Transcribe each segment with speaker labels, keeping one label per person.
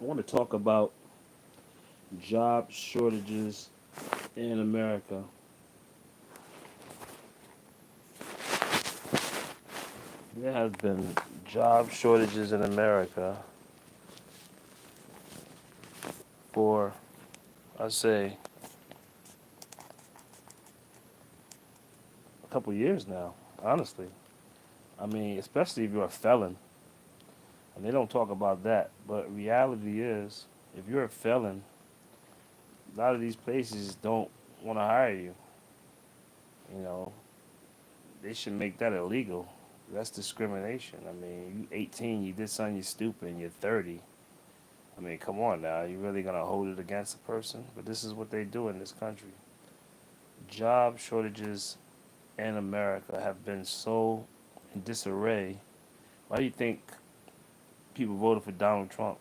Speaker 1: I want to talk about job shortages in America. There has been job shortages in America for, I'd say, a couple years now, honestly. I mean, especially if you're a felon. And they don't talk about that. But reality is, if you're a felon, a lot of these places don't want to hire you. You know, they should make that illegal. That's discrimination. I mean, you 18, you did something you stupid, and you're 30. I mean, come on now. You really gonna hold it against a person? But this is what they do in this country. Job shortages in America have been so in disarray. Why do you think people voted for Donald Trump?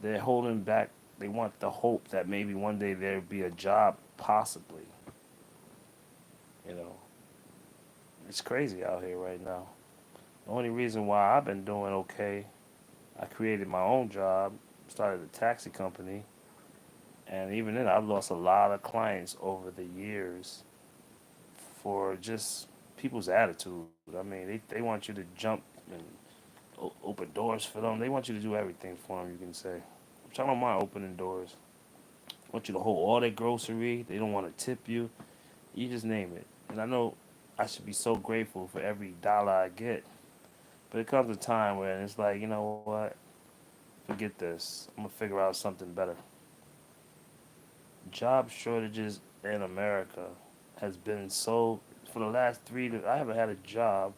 Speaker 1: They're holding back. They want the hope that maybe one day there'll be a job, possibly. You know, it's crazy out here right now. The only reason why I've been doing okay, I created my own job, started a taxi company, and even then, I've lost a lot of clients over the years for just people's attitude. I mean, they want you to jump and open doors for them. They want you to do everything for them, you can say. Which I don't mind opening doors. I want you to hold all their grocery. They don't want to tip you. You just name it. And I know I should be so grateful for every dollar I get. But it comes a time where it's like, you know what? Forget this. I'm going to figure out something better. Job shortages in America has been so for the last I haven't had a job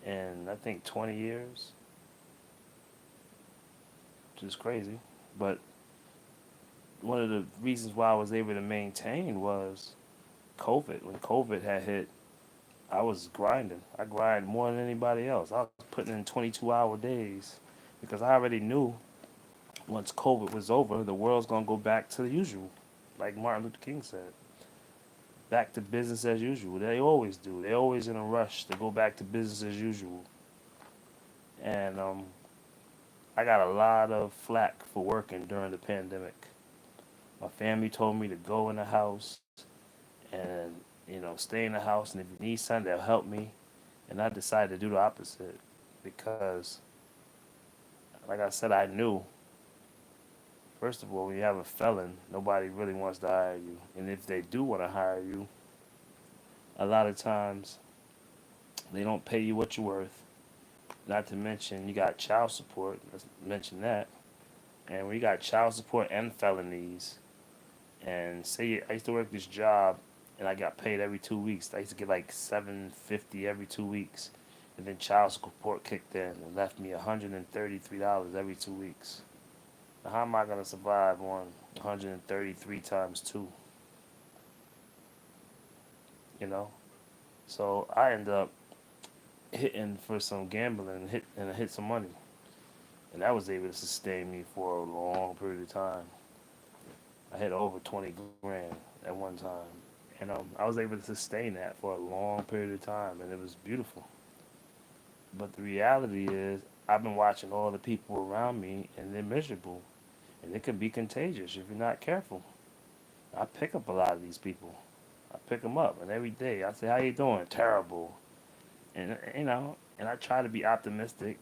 Speaker 1: in I think 20 years, which is crazy. But one of the reasons why I was able to maintain was COVID. When COVID had hit, I was grinding. I grind more than anybody else. I was putting in 22-hour days because I already knew once COVID was over, the world's gonna go back to the usual, like Martin Luther King said. Back to business as usual. They always do. They're always in a rush to go back to business as usual. And I got a lot of flack for working during the pandemic. My family told me to go in the house and stay in the house, and if you need something, they'll help me. And I decided to do the opposite because, like I said, I knew. First of all, when you have a felon, nobody really wants to hire you, and if they do want to hire you, a lot of times they don't pay you what you're worth. Not to mention you got child support. Let's mention that. And when you got child support and felonies, and say I used to work this job, and I got paid every 2 weeks. I used to get like $750 every 2 weeks, and then child support kicked in and left me $133 every 2 weeks. Now how am I gonna survive on 133 times two? You know. So I ended up hitting for some gambling and hit some money, and that was able to sustain me for a long period of time. I hit over 20 grand at one time, and I was able to sustain that for a long period of time, and it was beautiful. But the reality is, I've been watching all the people around me, and they're miserable, and it can be contagious if you're not careful. I pick up a lot of these people. I pick them up, and every day I say, "How you doing?" Terrible, and and I try to be optimistic,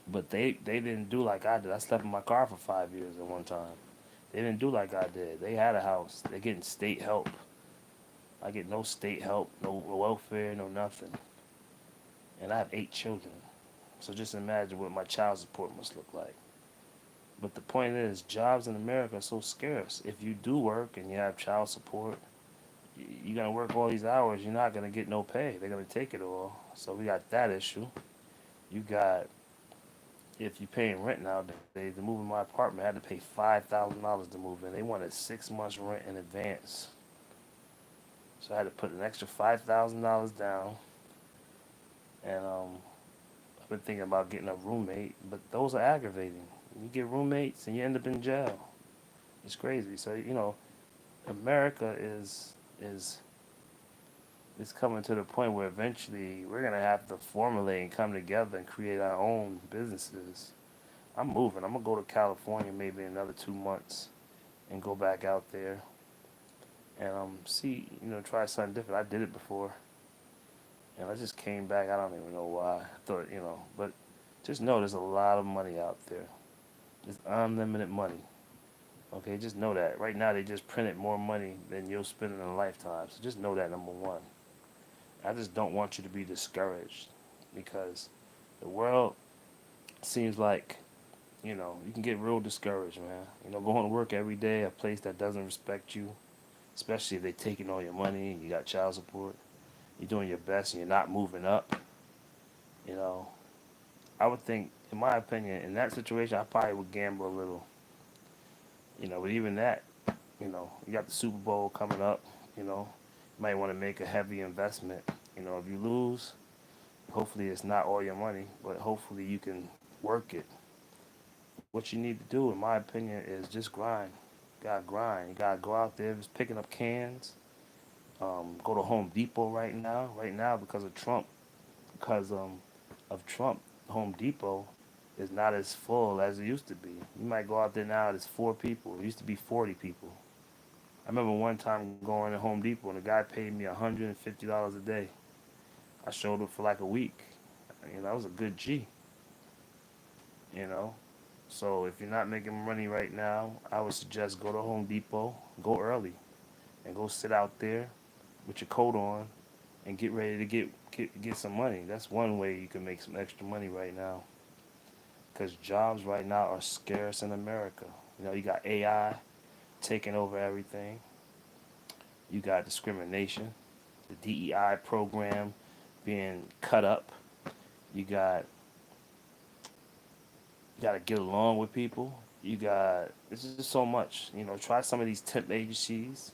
Speaker 1: but they didn't do like I did. I slept in my car for 5 years at one time. They didn't do like I did. They had a house. They're getting state help. I get no state help, no welfare, no nothing. And I have 8 children. So just imagine what my child support must look like. But the point is, jobs in America are so scarce. If you do work and you have child support, you're going to work all these hours, you're not going to get no pay. They're going to take it all. So we got that issue. You got, if you're paying rent nowadays, to move in my apartment, I had to pay $5,000 to move in. They wanted 6 months rent in advance. So I had to put an extra $5,000 down. And I've been thinking about getting a roommate, but those are aggravating. You get roommates and you end up in jail. It's crazy. So America is it's coming to the point where eventually we're gonna have to formulate and come together and create our own businesses. I'm moving. I'm gonna go to California maybe in another 2 months and go back out there and see, try something different. I did it before, and I just came back. I don't even know why. I thought, but just know there's a lot of money out there. There's unlimited money. Okay, just know that. Right now they just printed more money than you'll spend in a lifetime. So just know that, number one. I just don't want you to be discouraged because the world seems like, you can get real discouraged, man. Going to work every day, a place that doesn't respect you, especially if they're taking all your money and you got child support. You're doing your best and you're not moving up. You know, I would think, in my opinion, in that situation, I probably would gamble a little. But even that, you got the Super Bowl coming up. You might want to make a heavy investment. If you lose, hopefully it's not all your money, but hopefully you can work it. What you need to do, in my opinion, is just grind. You gotta grind. You gotta go out there, just picking up cans. Go to Home Depot right now. Right now, because of Trump, Home Depot is not as full as it used to be. You might go out there now, there's 4 people. It used to be 40 people. I remember one time going to Home Depot and the guy paid me $150 a day. I showed up for like a week. That was a good G, you know. So if you're not making money right now, I would suggest go to Home Depot, go early, and go sit out there with your coat on and get ready to get some money. That's one way you can make some extra money right now. Because jobs right now are scarce in America. You got AI taking over everything. You got discrimination, the DEI program being cut up. You got you got to get along with people. It's just so much. Try some of these temp agencies.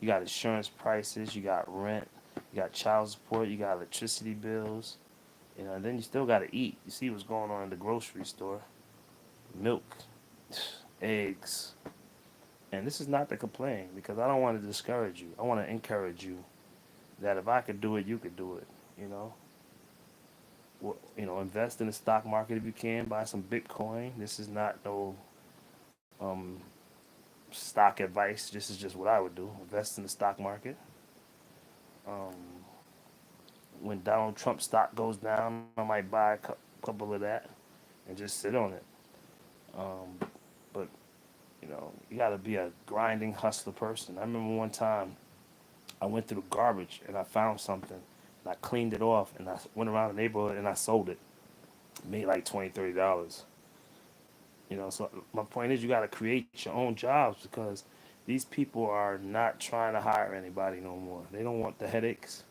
Speaker 1: You got insurance prices. You got rent. You got child support. You got electricity bills. And then you still got to eat. You see what's going on in the grocery store: milk, eggs. And this is not to complain because I don't want to discourage you. I want to encourage you that if I could do it, you could do it. You know, invest in the stock market if you can. Buy some Bitcoin. This is not no um, stock advice. This is just what I would do. Invest in the stock market. Um, when Donald Trump stock goes down, I might buy a couple of that and just sit on it. But you got to be a grinding hustler person. I remember one time I went through the garbage and I found something. And I cleaned it off and I went around the neighborhood and I sold it. Made like $20, $30. So my point is you got to create your own jobs because these people are not trying to hire anybody no more. They don't want the headaches.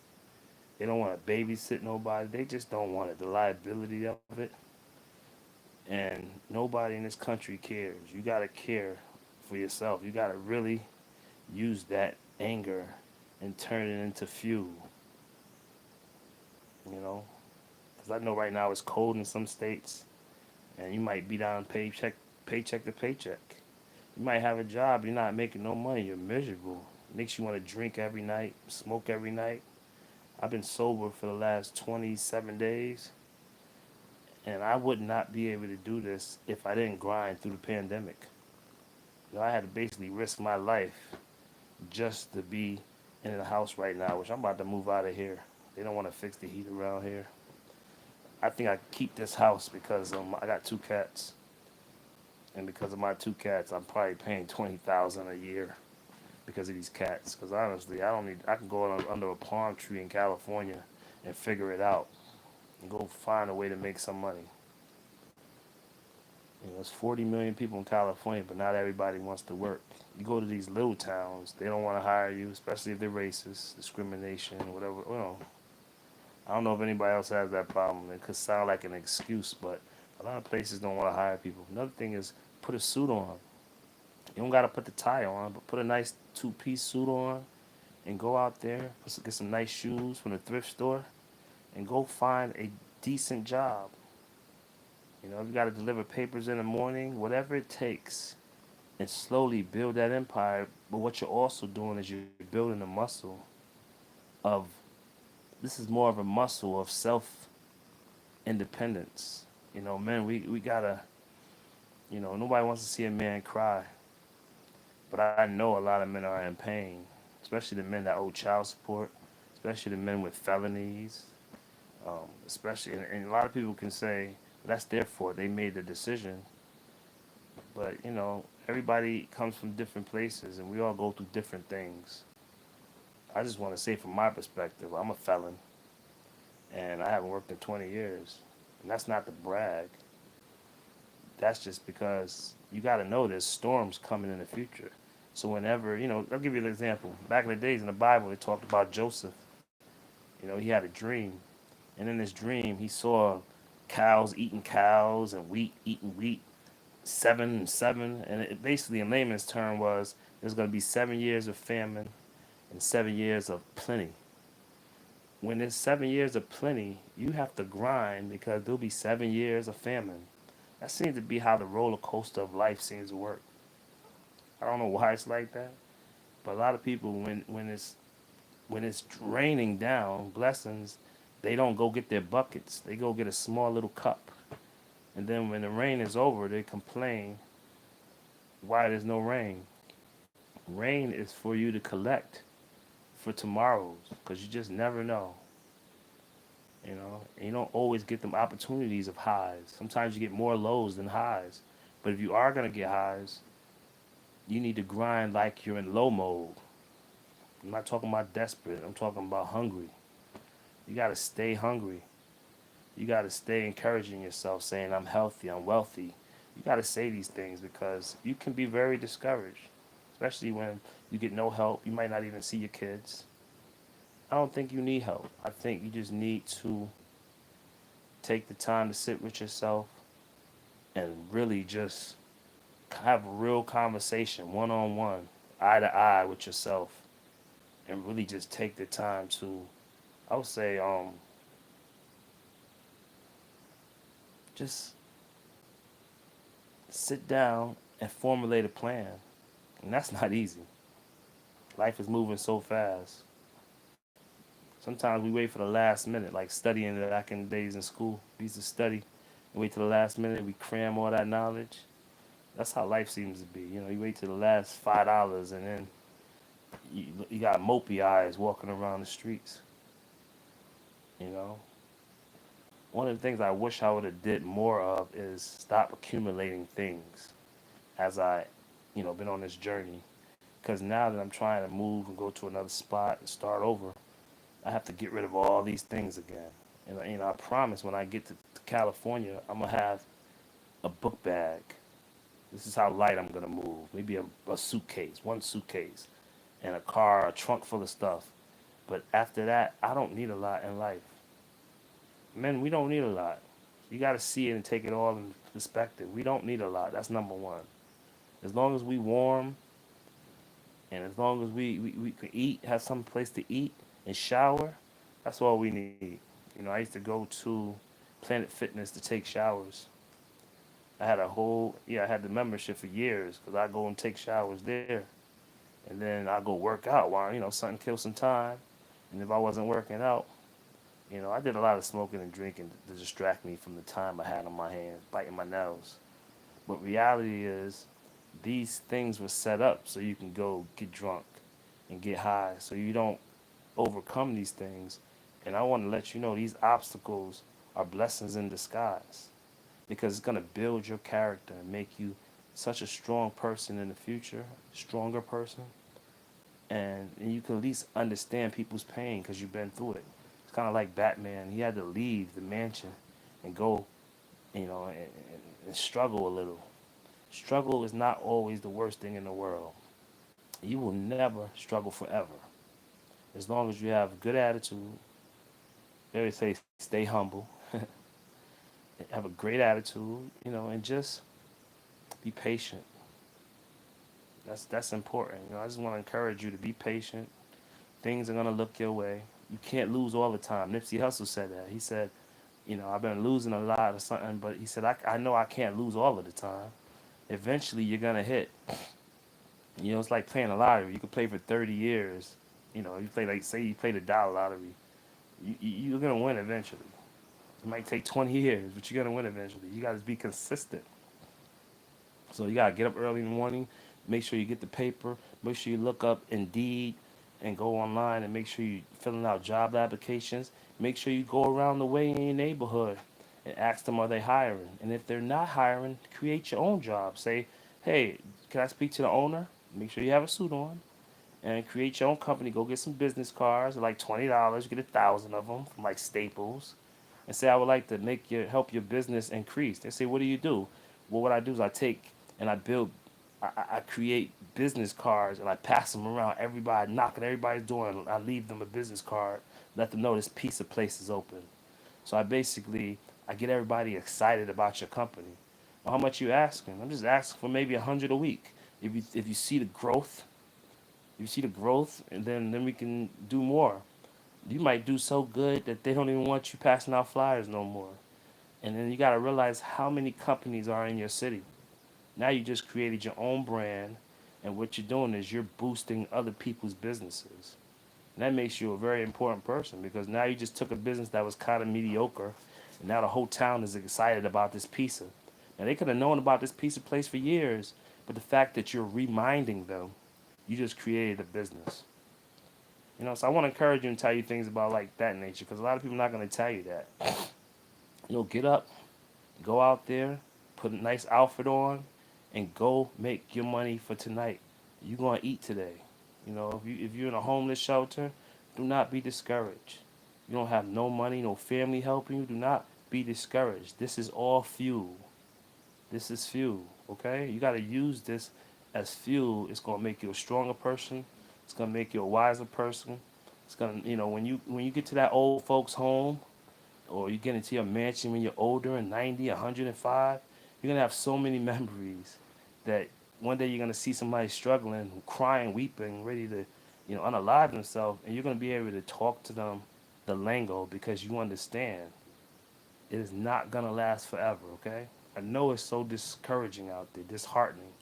Speaker 1: They don't want to babysit nobody. They just don't want it. The liability of it. And nobody in this country cares. You got to care for yourself. You got to really use that anger and turn it into fuel. You know, because I know right now it's cold in some states, and you might be down paycheck to paycheck. You might have a job, you're not making no money, you're miserable. Makes you want to drink every night, smoke every night. I've been sober for the last 27 days, and I would not be able to do this if I didn't grind through the pandemic. I had to basically risk my life just to be in the house right now, which I'm about to move out of here. They don't want to fix the heat around here. I think I keep this house because I got 2 cats, and because of my 2 cats, I'm probably paying 20,000 a year because of these cats. Because honestly, I don't need. I can go under a palm tree in California and figure it out and go find a way to make some money. There's 40 million people in California, but not everybody wants to work. You go to these little towns, they don't want to hire you, especially if they're racist, discrimination, whatever. I don't know if anybody else has that problem. It could sound like an excuse, but a lot of places don't want to hire people. Another thing is put a suit on. You don't got to put the tie on, but put a nice 2-piece suit on and go out there, get some nice shoes from the thrift store, and go find a decent job. If you got to deliver papers in the morning, whatever it takes, and slowly build that empire. But what you're also doing is you're building a muscle of This is more of a muscle of self independence. Men, we gotta, nobody wants to see a man cry, but I know a lot of men are in pain, especially the men that owe child support, especially the men with felonies, especially, and a lot of people can say that's their fault. They made the decision, but everybody comes from different places, and we all go through different things. I just want to say, from my perspective, I'm a felon, and I haven't worked in 20 years, and that's not to brag. That's just because you got to know there's storms coming in the future. So whenever, I'll give you an example. Back in the days in the Bible, it talked about Joseph. He had a dream, and in this dream, he saw cows eating cows and wheat eating wheat, 7 and 7, and it basically, in layman's term, was there's going to be 7 years of famine and 7 years of plenty. When there's 7 years of plenty, you have to grind because there'll be 7 years of famine. That seems to be how the roller coaster of life seems to work. I don't know why it's like that, but a lot of people, when it's draining down blessings, they don't go get their buckets. They go get a small little cup, and then when the rain is over, they complain why there's no rain. Rain is for you to collect for tomorrows, because you just never know. And you don't always get them opportunities of highs. Sometimes you get more lows than highs. But if you are going to get highs, you need to grind like you're in low mode. I'm not talking about desperate. I'm talking about hungry. You got to stay hungry. You got to stay encouraging yourself, saying, I'm healthy, I'm wealthy. You got to say these things because you can be very discouraged, especially when you get no help. You might not even see your kids. I don't think you need help. I think you just need to take the time to sit with yourself and really just have a real conversation, one on one, eye to eye with yourself, and really just take the time to, I would say, just sit down and formulate a plan. And that's not easy. Life is moving so fast. Sometimes we wait for the last minute, like studying back in the days in school. We used to study and wait till the last minute. We cram all that knowledge. That's how life seems to be. You wait till the last $5, and then you got mopey eyes walking around the streets. You know, one of the things I wish I would have did more of is stop accumulating things as I, been on this journey. Because now that I'm trying to move and go to another spot and start over, I have to get rid of all these things again. And I promise when I get to California, I'm gonna have a book bag. This is how light I'm gonna move. Maybe a suitcase, one suitcase, and a car, a trunk full of stuff. But after that, I don't need a lot in life. Men, we don't need a lot. You got to see it and take it all in perspective. We don't need a lot. That's number one. As long as we warm, and as long as we can eat, have some place to eat and shower, that's all we need. I used to go to Planet Fitness to take showers. I had the membership for years because I go and take showers there. And then I go work out while, something kill some time. And if I wasn't working out, I did a lot of smoking and drinking to distract me from the time I had on my hands, biting my nails. But reality is, these things were set up so you can go get drunk and get high, so you don't overcome these things. And I want to let you know these obstacles are blessings in disguise because it's going to build your character and make you such a strong person in the future, stronger person, and you can at least understand people's pain because you've been through it. It's kind of like Batman. He had to leave the mansion and go, and struggle a little. Struggle is not always the worst thing in the world. You will never struggle forever. As long as you have a good attitude, they always say stay humble, have a great attitude, and just be patient. That's important. I just want to encourage you to be patient. Things are gonna look your way. You can't lose all the time. Nipsey Hussle said that. He said, I've been losing a lot or something, but he said, I know I can't lose all of the time. Eventually, you're gonna hit. It's like playing a lottery. You can play for 30 years. You play, like, say you play the dollar lottery. You're gonna win eventually. It might take 20 years, but you're gonna win eventually. You gotta be consistent. So you gotta get up early in the morning, make sure you get the paper, make sure you look up Indeed, and go online and make sure you filling out job applications. Make sure you go around the way in your neighborhood and ask them, are they hiring? And if they're not hiring, create your own job. Say, hey, can I speak to the owner? Make sure you have a suit on and create your own company. Go get some business cards, like $20. Get 1,000 of them from like Staples, and say I would like to make your help your business increase. They say, what do you do? Well, what I do is I take and I build, I create business cards and I pass them around. Everybody knocking everybody's door, and I leave them a business card, let them know this piece of place is open. So I get everybody excited about your company. Well, how much you asking? I'm just asking for maybe 100 a week. If you see the growth, and then we can do more. You might do so good that they don't even want you passing out flyers no more. And then you got to realize how many companies are in your city. Now you just created your own brand, and what you're doing is you're boosting other people's businesses. And that makes you a very important person, because now you just took a business that was kind of mediocre, and now the whole town is excited about this pizza. Now they could have known about this pizza place for years, but the fact that you're reminding them, you just created a business. So I want to encourage you and tell you things about like that nature, because a lot of people are not going to tell you that. Get up, go out there, put a nice outfit on, and go make your money for tonight. You're going to eat today. If you're in a homeless shelter, do not be discouraged. You don't have no money, no family helping you. Do not be discouraged. This is all fuel. This is fuel. Okay, you got to use this as fuel. It's going to make you a stronger person. It's going to make you a wiser person. It's going to, when you get to that old folks home, or you get into your mansion when you're older and 90, 105, you're going to have so many memories that one day you're going to see somebody struggling, crying, weeping, ready to, unalive themselves, and you're going to be able to talk to them the lingo, because you understand it is not going to last forever, okay? I know it's so discouraging out there, disheartening,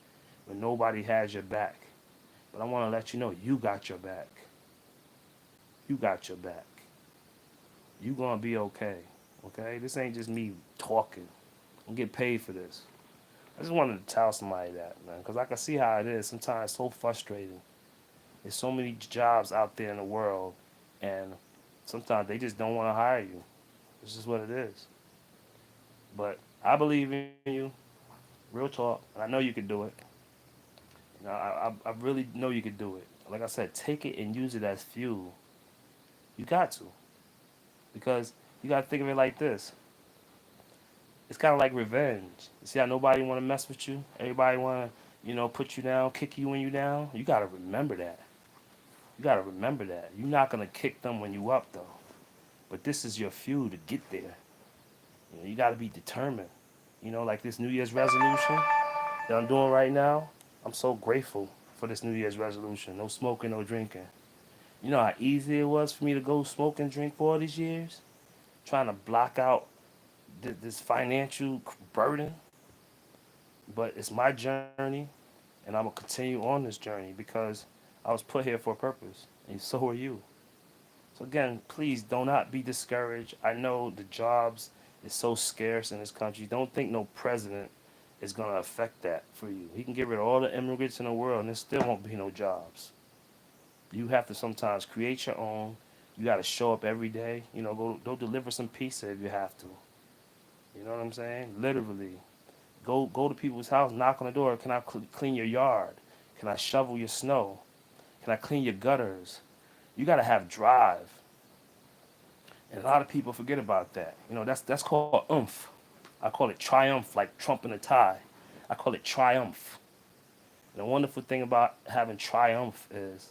Speaker 1: when nobody has your back. But I want to let you know you got your back. You got your back. You going to be okay, okay? This ain't just me talking. I'm getting paid for this. I just wanted to tell somebody that, man, because I can see how it is. Sometimes it's so frustrating. There's so many jobs out there in the world, and sometimes they just don't want to hire you. It's just what it is. But I believe in you, real talk, and I know you can do it. I really know you can do it. Like I said, take it and use it as fuel. You got to, because you got to think of it like this. It's kind of like revenge. You see how nobody want to mess with you? Everybody want to, put you down, kick you when you down. You got to remember that. You got to remember that. You're not going to kick them when you up, though. But this is your fuel to get there. You got to be determined. Like this New Year's resolution that I'm doing right now. I'm so grateful for this New Year's resolution. No smoking, no drinking. You know how easy it was for me to go smoke and drink for all these years? Trying to block out this financial burden. But it's my journey, and I'm going to continue on this journey, because I was put here for a purpose, and so are you. So again, please do not be discouraged. I know the jobs is so scarce in this country. Don't think no president is going to affect that for you. He can get rid of all the immigrants in the world, and there still won't be no jobs. You have to sometimes create your own. You got to show up every day. Go deliver some pizza if you have to. You know what I'm saying? Literally, go to people's house, knock on the door. Can I clean your yard? Can I shovel your snow? Can I clean your gutters? You got to have drive. And a lot of people forget about that. That's called oomph. I call it triumph, like Trump in a tie. I call it triumph. And the wonderful thing about having triumph is,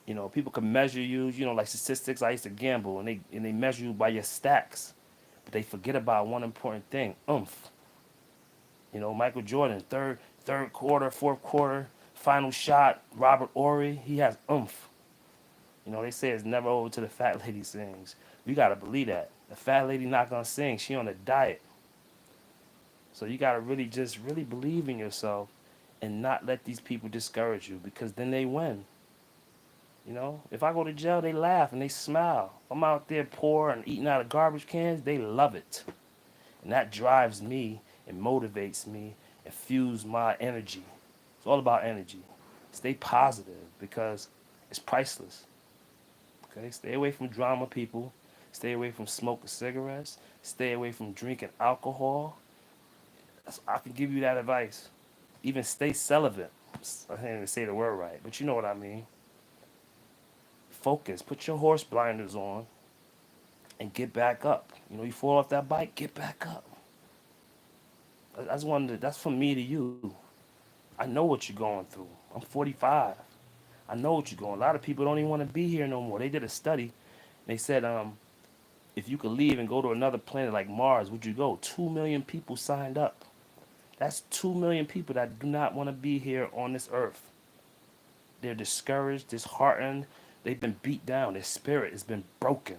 Speaker 1: people can measure you, like statistics. I used to gamble, and they measure you by your stacks. But they forget about one important thing, oomph. Michael Jordan, third quarter, fourth quarter, final shot, Robert Ory, he has oomph. They say it's never over till the fat lady sings. You gotta believe that. The fat lady not gonna sing. She on a diet. So you gotta really believe in yourself, and not let these people discourage you, because then they win. You know, if I go to jail, they laugh and they smile. If I'm out there poor and eating out of garbage cans, they love it. And that drives me and motivates me and fuels my energy. It's all about energy. Stay positive because it's priceless. Okay, stay away from drama people. Stay away from smoking cigarettes. Stay away from drinking alcohol. I can give you that advice. Even stay celibate. I can't even say the word right, but you know what I mean. Focus. Put your horse blinders on and get back up. You know, you fall off that bike, get back up. That's one. That's from me to you. I know what you're going through. I'm 45. I know what you're going. A lot of people don't even want to be here no more. They did a study. They said, if you could leave and go to another planet like Mars, would you go? 2 million people signed up. That's 2 million people that do not want to be here on this earth. They're discouraged, disheartened. They've been beat down. Their spirit has been broken.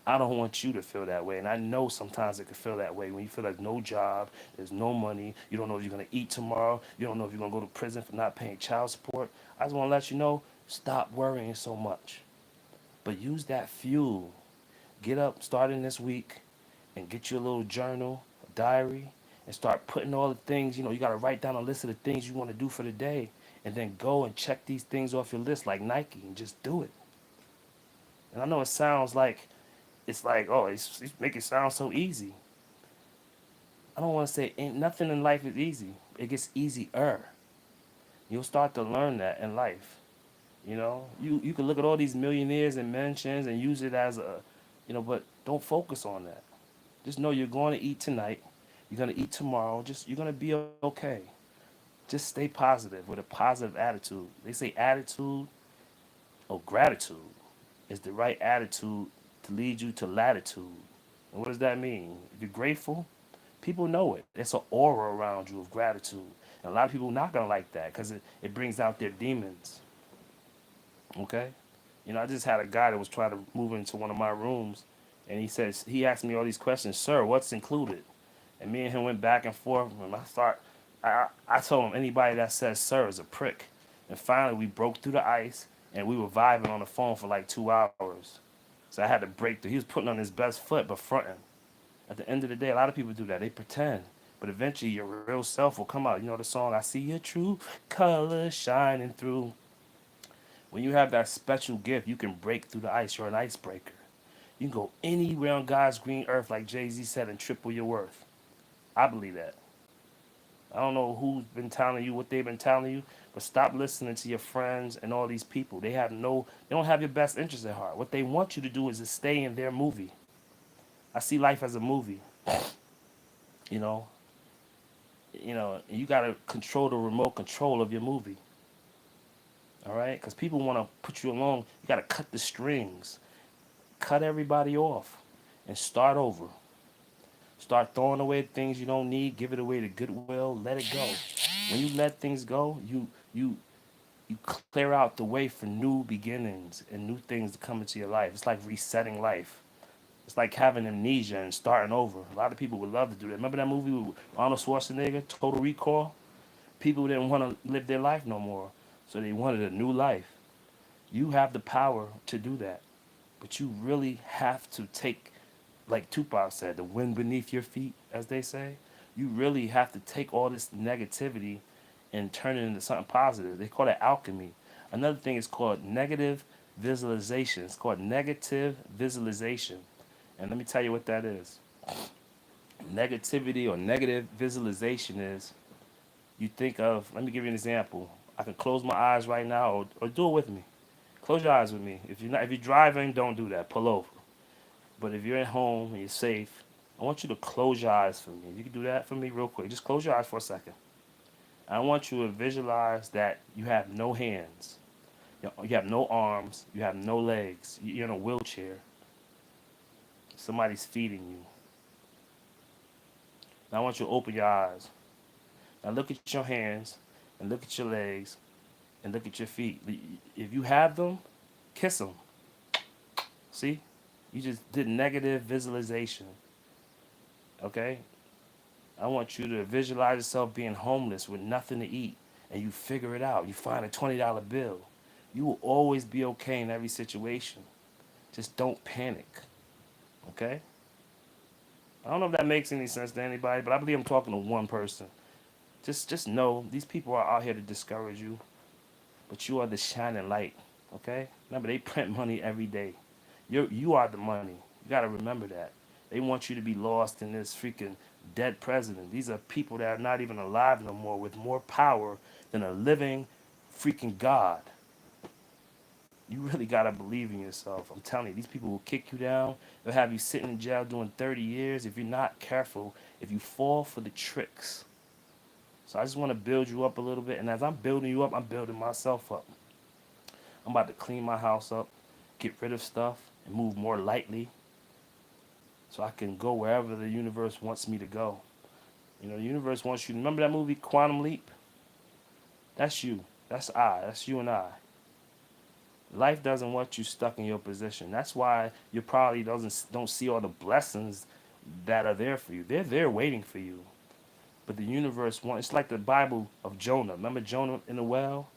Speaker 1: I don't want you to feel that way. And I know sometimes it can feel that way when you feel like no job, there's no money, you don't know if you're going to eat tomorrow, you don't know if you're going to go to prison for not paying child support. I just want to let you know, stop worrying so much. But use that fuel. Get up starting this week and get you a little journal, a diary, and start putting all the things, you got to write down a list of the things you want to do for the day. And then go and check these things off your list like Nike and just do it. And I know it sounds like, it's like, oh, it's make it sound so easy. I don't want to say ain't nothing in life is easy. It gets easier. You'll start to learn that in life. You can look at all these millionaires and mentions and use it as but don't focus on that. Just know you're going to eat tonight. You're going to eat tomorrow. You're going to be okay. Just stay positive with a positive attitude. They say attitude or gratitude is the right attitude to lead you to latitude. And what does that mean? If you're grateful, people know it. There's an aura around you of gratitude. And a lot of people not gonna like that because it brings out their demons. Okay? I just had a guy that was trying to move into one of my rooms and he asked me all these questions, sir, what's included? And me and him went back and forth and I told him anybody that says sir is a prick. And finally we broke through the ice and we were vibing on the phone for like 2 hours. So I had to break through. He was putting on his best foot but fronting. At the end of the day, a lot of people do that. They pretend. But eventually your real self will come out. You know the song, I see your true colors shining through. When you have that special gift, you can break through the ice. You're an icebreaker. You can go anywhere on God's green earth, like Jay-Z said, and triple your worth. I believe that. I don't know who's been telling you what they've been telling you, but stop listening to your friends and all these people. They don't have your best interest at heart. What they want you to do is to stay in their movie. I see life as a movie. You know, you gotta control the remote control of your movie. All right, because people want to put you along. You gotta cut the strings, cut everybody off, and start over. Start throwing away things you don't need. Give it away to goodwill. Let it go. When you let things go, you clear out the way for new beginnings and new things to come into your life. It's like resetting life. It's like having amnesia and starting over. A lot of people would love to do that. Remember that movie with Arnold Schwarzenegger, Total Recall? People didn't want to live their life no more, so they wanted a new life. You have the power to do that, but you really have to take, like Tupac said, the wind beneath your feet, as they say. You really have to take all this negativity and turn it into something positive. They call it alchemy. Another thing is called negative visualization. It's called negative visualization. And let me tell you what that is. Negativity or negative visualization is you think of, let me give you an example. I can close my eyes right now or do it with me. Close your eyes with me. If you're driving, don't do that. Pull over. But if you're at home and you're safe, I want you to close your eyes for me. You can do that for me real quick. Just close your eyes for a second. I want you to visualize that you have no hands. You have no arms. You have no legs. You're in a wheelchair. Somebody's feeding you. Now I want you to open your eyes. Now look at your hands and look at your legs and look at your feet. If you have them, kiss them. See? You just did negative visualization. Okay? I want you to visualize yourself being homeless with nothing to eat and you figure it out. You find a $20 bill. You will always be okay in every situation. Just don't panic. Okay? I don't know if that makes any sense to anybody, but I believe I'm talking to one person. Just know these people are out here to discourage you, but you are the shining light. Okay? Remember, they print money every day. You are the money. You gotta remember that. They want you to be lost in this freaking dead president. These are people that are not even alive no more with more power than a living freaking God. You really gotta believe in yourself. I'm telling you, these people will kick you down. They'll have you sitting in jail doing 30 years if you're not careful, if you fall for the tricks. So I just want to build you up a little bit. And as I'm building you up, I'm building myself up. I'm about to clean my house up, get rid of stuff, and move more lightly so I can go wherever the universe wants me to go. You know, the universe wants you. Remember that movie Quantum Leap? That's you. That's I. That's you and I. Life doesn't want you stuck in your position. That's why you probably don't see all the blessings that are there for you. They're there waiting for you. But the universe wants. It's like the Bible of Jonah. Remember Jonah in the well?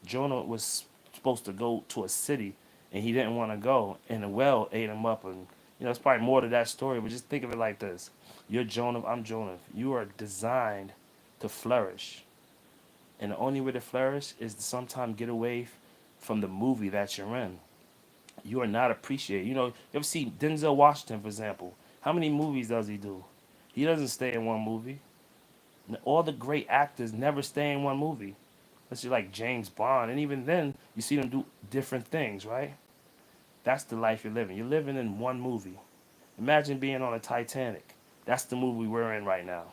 Speaker 1: Jonah was supposed to go to a city, and he didn't want to go, and the well ate him up. And it's probably more to that story. But just think of it like this: You're Jonah. I'm Jonah. You are designed to flourish, and the only way to flourish is to sometimes get away from the movie that you're in. You are not appreciated. You ever see Denzel Washington, for example? How many movies does he do? He doesn't stay in one movie. All the great actors never stay in one movie. Let's just like James Bond, and even then, you see them do different things, right? That's the life you're living. You're living in one movie. Imagine being on a Titanic. That's the movie we're in right now.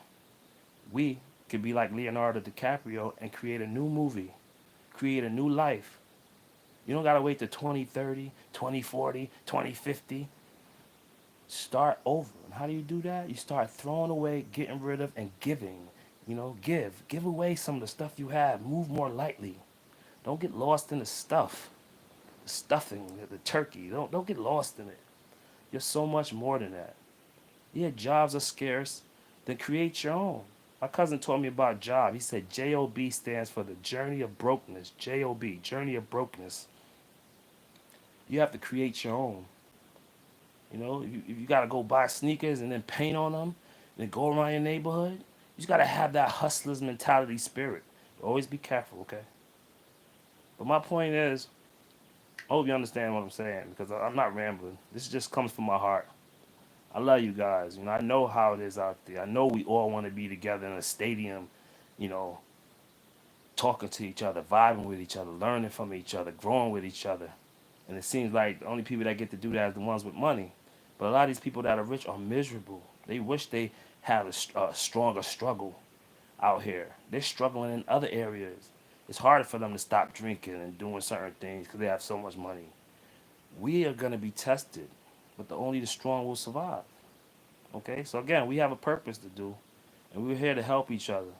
Speaker 1: We could be like Leonardo DiCaprio and create a new movie, create a new life. You don't gotta wait to 2030, 2040, 2050. Start over. And how do you do that? You start throwing away, getting rid of, and giving. Give away some of the stuff you have. Move more lightly. Don't get lost in the stuff, the stuffing, the turkey. Don't get lost in it. You're so much more than that. Yeah, jobs are scarce. Then create your own. My cousin told me about job. He said JOB stands for the journey of brokenness. JOB, journey of brokenness. You have to create your own. If you gotta go buy sneakers and then paint on them, and then go around your neighborhood, you just gotta have that hustler's mentality spirit. Always be careful, okay? But my point is, I hope you understand what I'm saying because I'm not rambling. This just comes from my heart. I love you guys. I know how it is out there. I know we all want to be together in a stadium, you know, talking to each other, vibing with each other, learning from each other, growing with each other. And it seems like the only people that get to do that are the ones with money. But a lot of these people that are rich are miserable. They wish they had a stronger struggle out here. They're struggling in other areas. It's harder for them to stop drinking and doing certain things because they have so much money. We are going to be tested, but only the strong will survive. Okay? So again, we have a purpose to do, and we're here to help each other.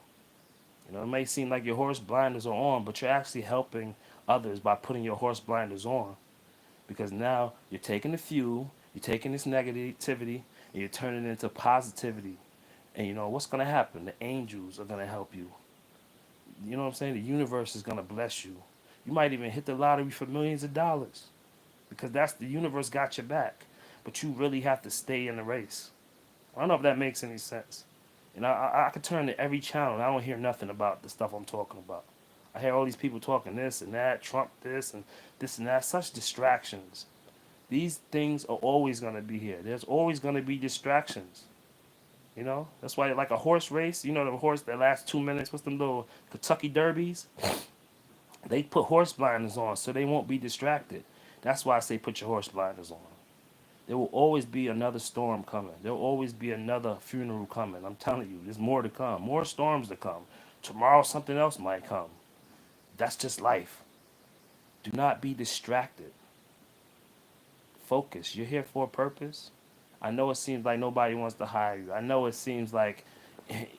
Speaker 1: It may seem like your horse blinders are on, but you're actually helping others by putting your horse blinders on because now you're taking the fuel, you're taking this negativity, and you're turning it into positivity. And what's going to happen? The angels are going to help you. You know what I'm saying? The universe is going to bless you. You might even hit the lottery for millions of dollars because that's the universe got your back. But you really have to stay in the race. I don't know if that makes any sense. And I could turn to every channel and I don't hear nothing about the stuff I'm talking about. I hear all these people talking this and that, Trump this and that, such distractions. These things are always going to be here. There's always going to be distractions. That's why, like a horse race, the horse that lasts 2 minutes, what's them little Kentucky Derbies? They put horse blinders on so they won't be distracted. That's why I say put your horse blinders on. There will always be another storm coming. There will always be another funeral coming. I'm telling you, there's more to come, more storms to come. Tomorrow, something else might come. That's just life. Do not be distracted. Focus. You're here for a purpose. I know it seems like nobody wants to hire you. I know it seems like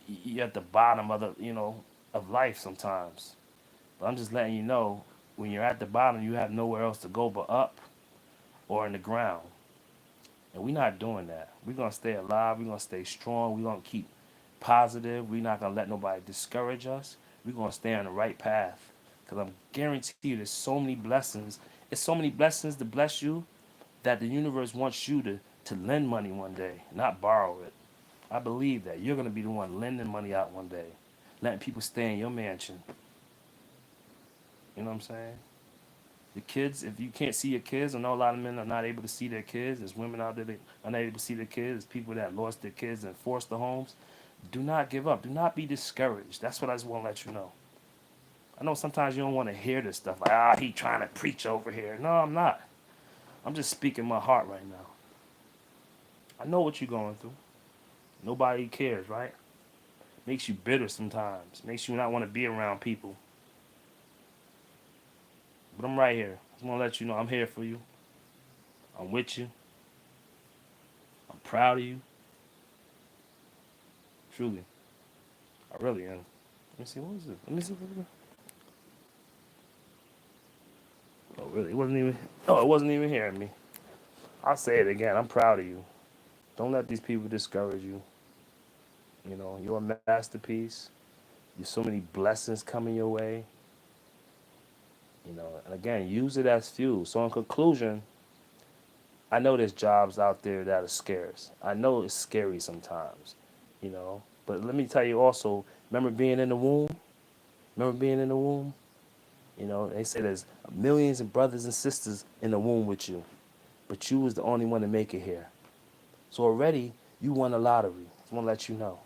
Speaker 1: you're at the bottom of of life sometimes. But I'm just letting you know, when you're at the bottom, you have nowhere else to go but up or in the ground. And we're not doing that. We're going to stay alive. We're going to stay strong. We're going to keep positive. We're not going to let nobody discourage us. We're going to stay on the right path Because I'm guarantee you there's so many blessings. It's so many blessings to bless you that the universe wants you to lend money one day, not borrow it. I believe that. You're going to be the one lending money out one day, letting people stay in your mansion. You know what I'm saying? The kids, if you can't see your kids, I know a lot of men are not able to see their kids. There's women out there that are not able to see their kids. There's people that lost their kids in foster homes. Do not give up. Do not be discouraged. That's what I just want to let you know. I know sometimes you don't want to hear this stuff like, he trying to preach over here. No, I'm not. I'm just speaking my heart right now. I know what you're going through. Nobody cares, right? Makes you bitter sometimes. Makes you not want to be around people. But I'm right here. I just want to let you know I'm here for you. I'm with you. I'm proud of you. Truly. I really am. Let me see. What was it? Let me see. Oh, really? It wasn't even. Oh, it wasn't even hearing me. I'll say it again. I'm proud of you. Don't let these people discourage you. You know, you're a masterpiece. There's so many blessings coming your way. You know, and again, use it as fuel. So in conclusion, I know there's jobs out there that are scarce. I know it's scary sometimes, you know. But let me tell you also, remember being in the womb? Remember being in the womb? You know, they say there's millions of brothers and sisters in the womb with you, but you was the only one to make it here. So already you won the lottery. I want to let you know.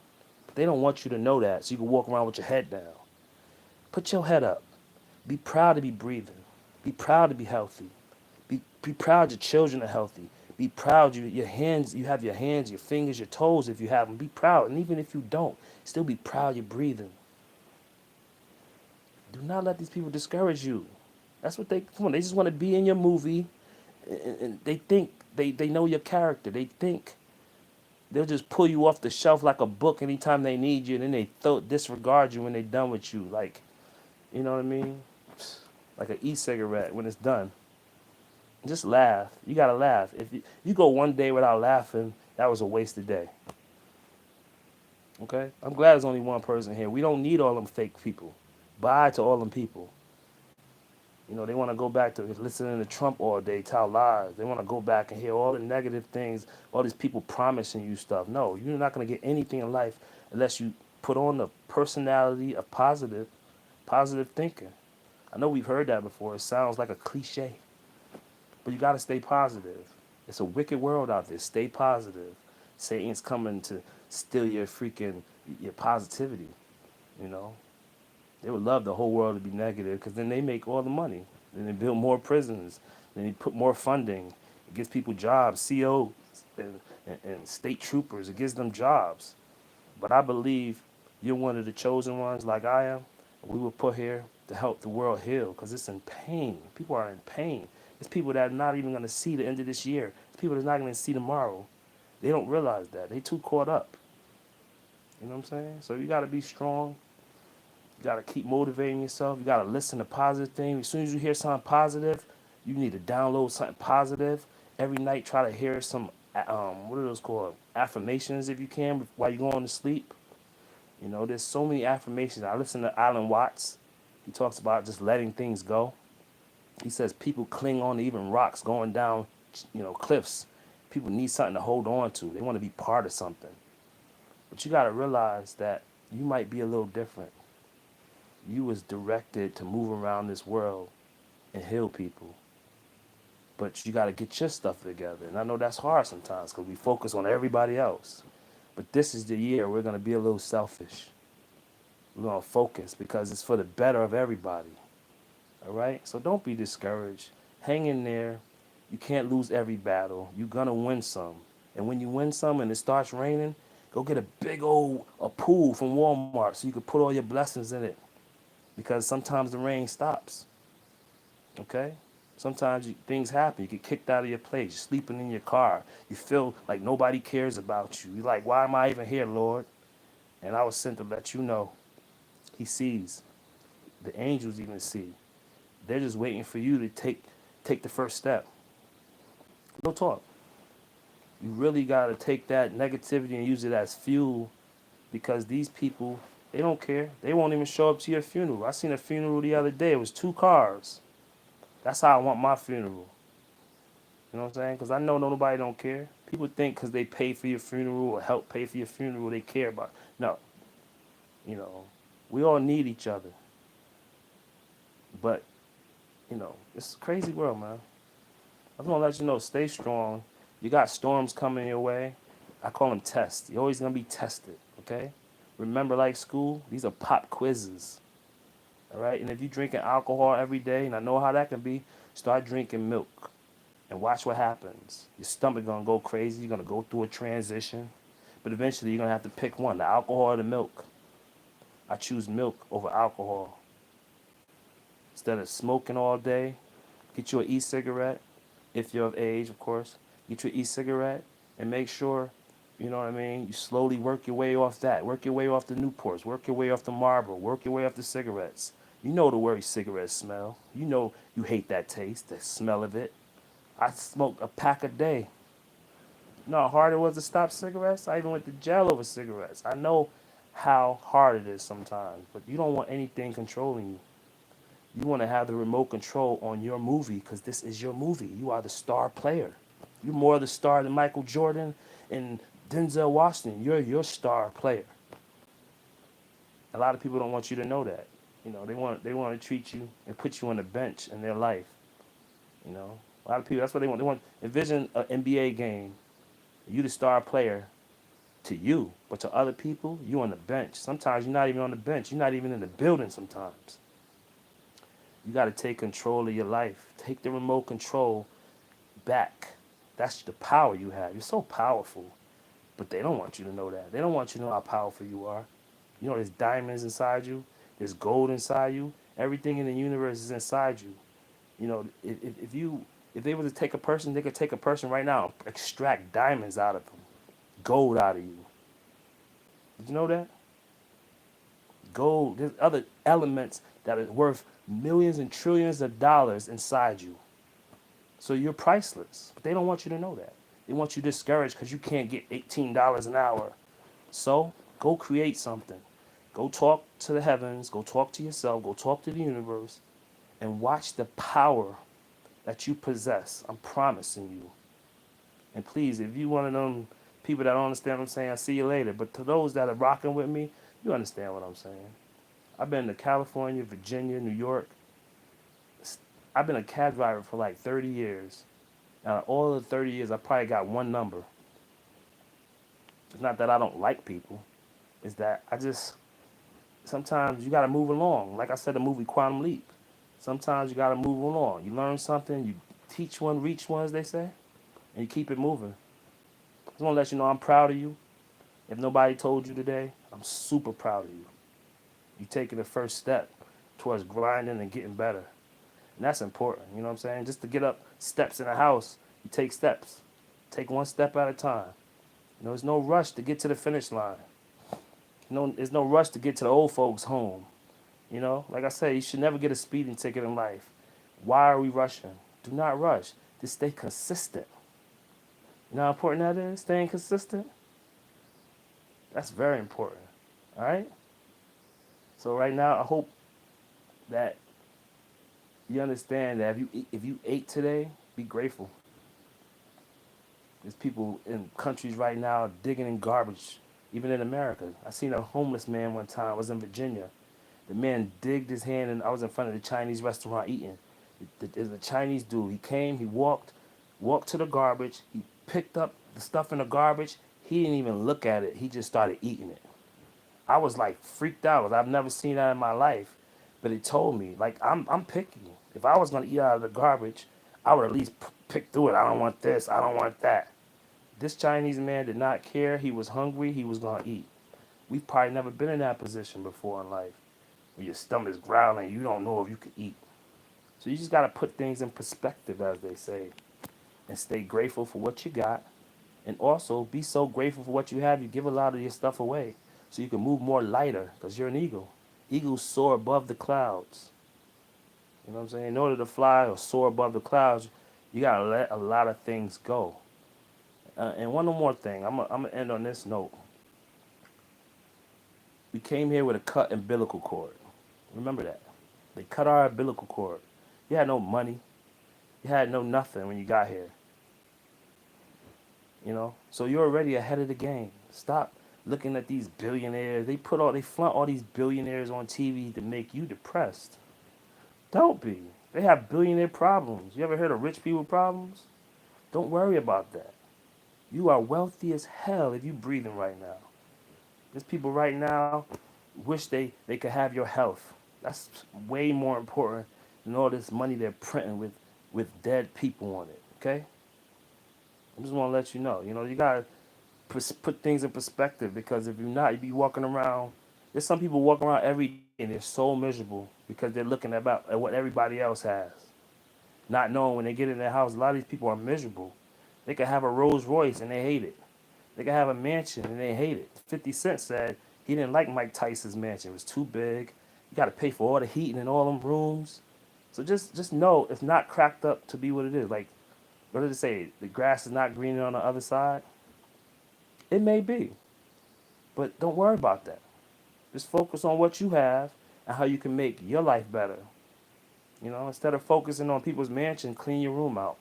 Speaker 1: But they don't want you to know that, so you can walk around with your head down. Put your head up. Be proud to be breathing. Be proud to be healthy. Be proud your children are healthy. Be proud your hands, you have your hands, your fingers, your toes if you have them. Be proud. And even if you don't, still be proud you're breathing. Do not let these people discourage you. That's what they come on. They just want to be in your movie, and they think they know your character. They think they'll just pull you off the shelf like a book anytime they need you, and then they disregard you when they're done with you. Like, you know what I mean? Like an e-cigarette when it's done. Just laugh. You gotta laugh. If you go one day without laughing, that was a wasted day. Okay? I'm glad there's only one person here. We don't need all them fake people. Bye to all them people. You know, they want to go back to listening to Trump all day, tell lies. They want to go back and hear all the negative things, all these people promising you stuff. No, you're not going to get anything in life unless you put on the personality of positive thinking. I know we've heard that before. It sounds like a cliche, but you got to stay positive. It's a wicked world out there. Stay positive. Satan's coming to steal your positivity, you know. They would love the whole world to be negative because then they make all the money. Then they build more prisons. Then they put more funding. It gives people jobs, COs and state troopers. It gives them jobs. But I believe you're one of the chosen ones like I am. We were put here to help the world heal because it's in pain. People are in pain. It's people that are not even going to see the end of this year. It's people that's not going to see tomorrow. They don't realize that. They too caught up. You know what I'm saying? So you got to be strong. You got to keep motivating yourself. You got to listen to positive things. As soon as you hear something positive, you need to download something positive. Every night, try to hear some, what are those called? Affirmations if you can while you're going to sleep. You know, there's so many affirmations. I listen to Alan Watts. He talks about just letting things go. He says people cling on to even rocks going down, cliffs. People need something to hold on to. They want to be part of something. But you got to realize that you might be a little different. You was directed to move around this world and heal people. But you got to get your stuff together. And I know that's hard sometimes because we focus on everybody else. But this is the year we're going to be a little selfish. We're going to focus because it's for the better of everybody. All right? So don't be discouraged. Hang in there. You can't lose every battle. You're going to win some. And when you win some and it starts raining, go get a big old pool from Walmart so you can put all your blessings in it. Because sometimes the rain stops. Okay? Sometimes things happen. You get kicked out of your place. You're sleeping in your car. You feel like nobody cares about you. You're like, why am I even here, Lord? And I was sent to let you know. He sees. The angels even see. They're just waiting for you to take the first step. No talk. You really got to take that negativity and use it as fuel because these people They don't care. They won't even show up to your funeral. I seen a funeral the other day. It was 2 cars. That's how I want my funeral. You know what I'm saying? Because I know nobody don't care. People think because they pay for your funeral or help pay for your funeral, they care about. No, you know, we all need each other. But it's a crazy world, man. I just want to let you know, stay strong. You got storms coming your way. I call them tests. You're always gonna be tested. Okay. Remember, like school, these are pop quizzes. All right. And if you're drinking alcohol every day, and I know how that can be, start drinking milk and watch what happens. Your stomach gonna go crazy. You're gonna go through a transition, but eventually you're gonna have to pick one: the alcohol or the milk. I choose milk over alcohol. Instead of smoking all day, get you an e-cigarette. If you're of age, of course, get you an e-cigarette and make sure, you know what I mean. You slowly work your way off that. Work your way off the Newports. Work your way off the Marlboro. Work your way off the cigarettes. You know the way cigarettes smell. You know you hate that taste, the smell of it. I smoked a pack a day. You know how hard it was to stop cigarettes? I even went to jail over cigarettes. I know how hard it is sometimes, but you don't want anything controlling you. You want to have the remote control on your movie because this is your movie. You are the star player. You're more the star than Michael Jordan and Denzel Washington. You're your star player. A lot of people don't want you to know that. They want to treat you and put you on the bench in their life. You know, a lot of people, that's what they want. They want envision an NBA game. You the star player to you, but to other people, you on the bench. Sometimes you're not even on the bench. You're not even in the building. Sometimes you got to take control of your life. Take the remote control back. That's the power you have. You're so powerful, but they don't want you to know that. They don't want you to know how powerful you are. You know, there's diamonds inside you. There's gold inside you. Everything in the universe is inside you. You know, if they were to take a person, they could take a person right now, extract diamonds out of them, gold out of you. Did you know that? Gold. There's other elements that are worth millions and trillions of dollars inside you. So you're priceless. But they don't want you to know that. They want you discouraged because you can't get $18 an hour. So go create something. Go talk to the heavens. Go talk to yourself. Go talk to the universe. And watch the power that you possess. I'm promising you. And please, if you one of them people that don't understand what I'm saying, I'll see you later. But to those that are rocking with me, you understand what I'm saying. I've been to California, Virginia, New York. I've been a cab driver for like 30 years. Out of all the 30 years, I probably got one number. It's not that I don't like people. It's that I just, sometimes you got to move along. Like I said, the movie Quantum Leap. Sometimes you got to move along. You learn something, you teach one, reach one, as they say, and you keep it moving. I just want to let you know I'm proud of you. If nobody told you today, I'm super proud of you. You're taking the first step towards grinding and getting better. And that's important, you know what I'm saying? Just to get up steps in a house, you take steps. Take one step at a time. There's no rush to get to the finish line. There's no rush to get to the old folks' home. Like I said, you should never get a speeding ticket in life. Why are we rushing? Do not rush. Just stay consistent. You know how important that is? Staying consistent? That's very important. All right? So right now, I hope that you understand that if you ate today, be grateful. There's people in countries right now digging in garbage, even in America. I seen a homeless man one time. I was in Virginia. The man digged his hand, and I was in front of the Chinese restaurant eating. There's a Chinese dude. He came, he walked to the garbage. He picked up the stuff in the garbage. He didn't even look at it. He just started eating it. I was like freaked out. I've never seen that in my life. But it told me, like, I'm picky. If I was gonna eat out of the garbage, I would at least pick through it. I don't want this. I don't want that. This Chinese man did not care. He was hungry. He was gonna eat. We've probably never been in that position before in life, where your stomach's growling. You don't know if you can eat. So you just gotta put things in perspective, as they say, and stay grateful for what you got, and also be so grateful for what you have. You give a lot of your stuff away, so you can move more lighter, because you're an eagle. Eagles soar above the clouds. You know what I'm saying? In order to fly or soar above the clouds, you gotta let a lot of things go. And one more thing, I'm gonna end on this note. We came here with a cut umbilical cord. Remember that. They cut our umbilical cord. You had no money. You had no nothing when you got here. So you're already ahead of the game. Stop looking at these billionaires. They flaunt all these billionaires on TV to make you depressed. Don't be. They have billionaire problems. You ever heard of rich people problems? Don't worry about that. You are wealthy as hell if you breathing right now. There's people right now wish they could have your health. That's way more important than all this money they're printing with dead people on it. Okay? I just want to let you know. You gotta put things in perspective, because if you're not, you be walking around. There's some people walking around every day and they're so miserable because they're looking at what everybody else has, not knowing when they get in their house. A lot of these people are miserable. They could have a Rolls Royce and they hate it. They could have a mansion and they hate it. 50 Cent said he didn't like Mike Tyson's mansion. It was too big. You got to pay for all the heating in all them rooms. So just know it's not cracked up to be what it is. Like, what did it say? The grass is not greener on the other side. It may be, but don't worry about that. Just focus on what you have and how you can make your life better. Instead of focusing on people's mansion, clean your room out.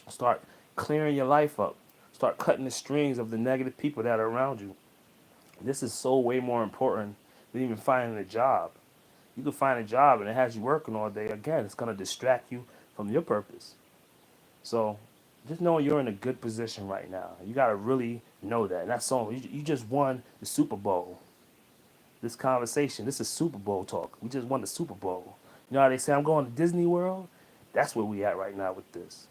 Speaker 1: Start clearing your life up. Start cutting the strings of the negative people that are around you. This is so way more important than even finding a job. You can find a job and it has you working all day. Again, it's going to distract you from your purpose. So just know you're in a good position right now. You got to really know that. And that's all. You just won the Super Bowl. This conversation, this is Super Bowl talk. We just won the Super Bowl. You know how they say, I'm going to Disney World? That's where we at right now with this.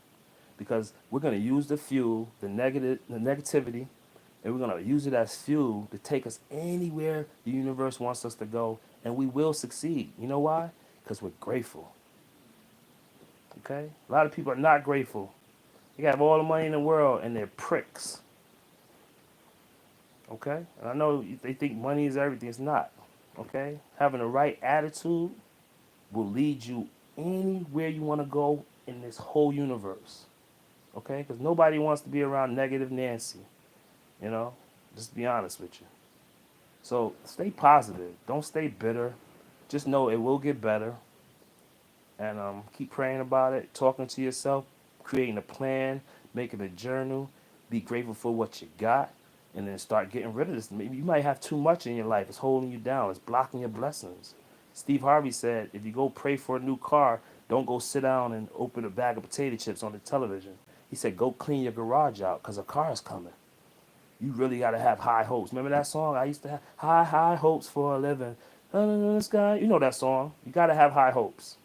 Speaker 1: Because we're going to use the fuel, the negativity, and we're going to use it as fuel to take us anywhere the universe wants us to go, and we will succeed. You know why? Because we're grateful. Okay? A lot of people are not grateful. They have all the money in the world, and they're pricks. Okay? And I know they think money is everything. It's not. Okay? Having the right attitude will lead you anywhere you want to go in this whole universe. Okay? Because nobody wants to be around negative Nancy. Just be honest with you. So stay positive. Don't stay bitter. Just know it will get better. And keep praying about it, talking to yourself, creating a plan, making a journal. Be grateful for what you got, and then start getting rid of this. Maybe you might have too much in your life. It's holding you down. It's blocking your blessings. Steve Harvey said, if you go pray for a new car, don't go sit down and open a bag of potato chips on the television. He said, go clean your garage out because a car is coming. You really got to have high hopes. Remember that song? I used to have high hopes for a living. This guy, you know that song. You got to have high hopes.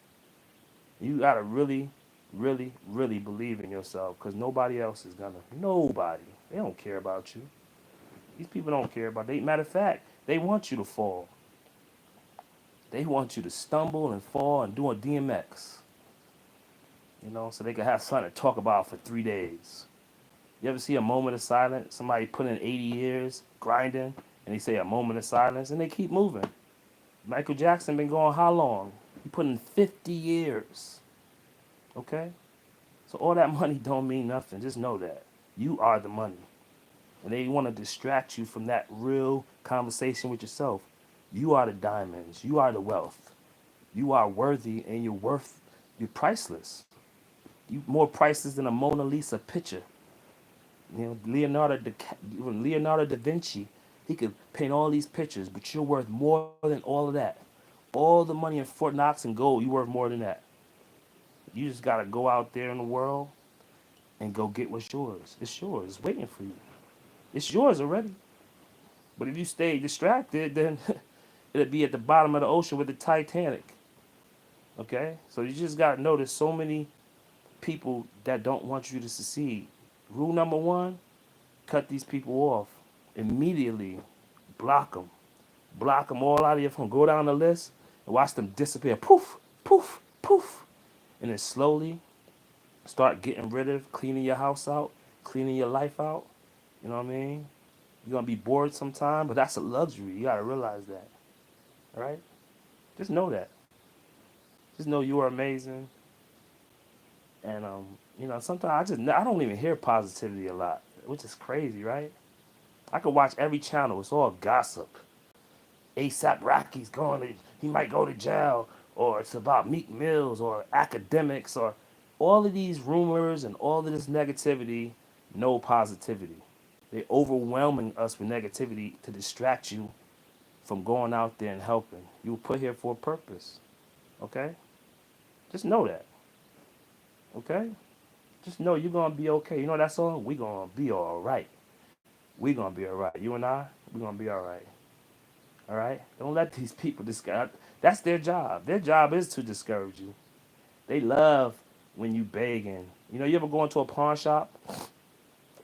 Speaker 1: You got to really, really, really believe in yourself, because nobody else is going to. Nobody. They don't care about you. These people don't care about you. Matter of fact, they want you to fall. They want you to stumble and fall and do a DMX. So they can have something to talk about for 3 days. You ever see a moment of silence? Somebody put in 80 years grinding, and they say a moment of silence, and they keep moving. Michael Jackson been going how long? He put in 50 years. Okay? So all that money don't mean nothing. Just know that. You are the money. And they want to distract you from that real conversation with yourself. You are the diamonds. You are the wealth. You are worthy, and you're priceless. You more priceless than a Mona Lisa picture. Leonardo da Vinci, he could paint all these pictures, but you're worth more than all of that. All the money in Fort Knox and gold, you're worth more than that. You just got to go out there in the world and go get what's yours. It's yours. It's waiting for you. It's yours already. But if you stay distracted, then it'll be at the bottom of the ocean with the Titanic. Okay? So you just got to know there's so many people that don't want you to succeed. Rule number one, cut these people off. Immediately block them. Block them all out of your phone. Go down the list and watch them disappear. Poof, poof, poof. And then slowly start getting rid of, cleaning your house out, cleaning your life out. You know what I mean? You're going to be bored sometime, but that's a luxury. You got to realize that. All right? Just know that. Just know you are amazing. And, sometimes I don't even hear positivity a lot, which is crazy, right? I could watch every channel. It's all gossip. ASAP Rocky's going to, he might go to jail, or it's about Meek Mills or academics or all of these rumors and all of this negativity, no positivity. They're overwhelming us with negativity to distract you from going out there and helping. You were put here for a purpose. Okay? Just know that. Okay? Just know you're gonna be okay. You know that song? We gonna be alright. We gonna be alright. You and I, we gonna be alright. Alright? Don't let these people discourage. That's their job. Their job is to discourage you. They love when you begging. You know, you ever go into a pawn shop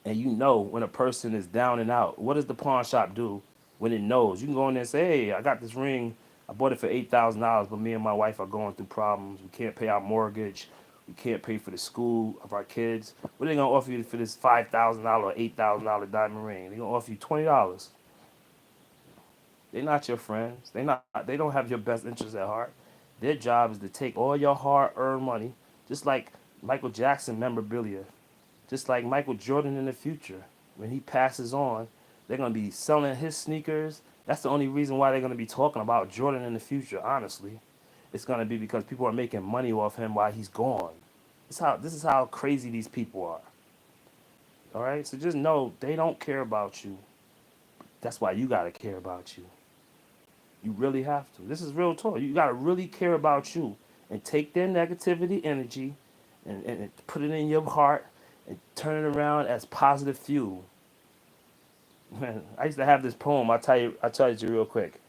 Speaker 1: and you know when a person is down and out. What does the pawn shop do when it knows? You can go in there and say, "Hey, I got this ring. I bought it for $8,000, but me and my wife are going through problems. We can't pay our mortgage. We can't pay for the school of our kids. What are they gonna offer you for this $5,000 or $8,000 diamond ring? They're gonna offer you $20. They're not your friends. They not. They don't have your best interests at heart. Their job is to take all your hard-earned money, just like Michael Jackson memorabilia, just like Michael Jordan in the future. When he passes on, they're gonna be selling his sneakers. That's the only reason why they're gonna be talking about Jordan in the future. Honestly, it's gonna be because people are making money off him while he's gone. This is how crazy these people are. All right, so just know they don't care about you. That's why you gotta care about you. You really have to. This is real talk. You gotta really care about you and take their negativity energy and put it in your heart and turn it around as positive fuel. Man, I used to have this poem. I'll tell you real quick.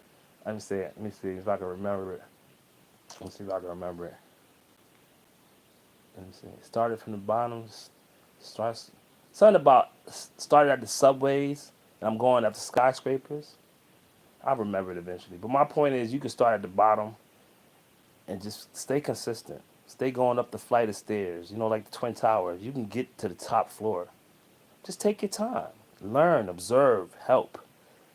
Speaker 1: Let me see it. Let me see if I can remember it. Let me see if I can remember it. Let me see. It started from the bottom. Starts something about started at the subways and I'm going up the skyscrapers. I'll remember it eventually. But my point is you can start at the bottom and just stay consistent. Stay going up the flight of stairs, like the Twin Towers. You can get to the top floor. Just take your time. Learn, observe, help.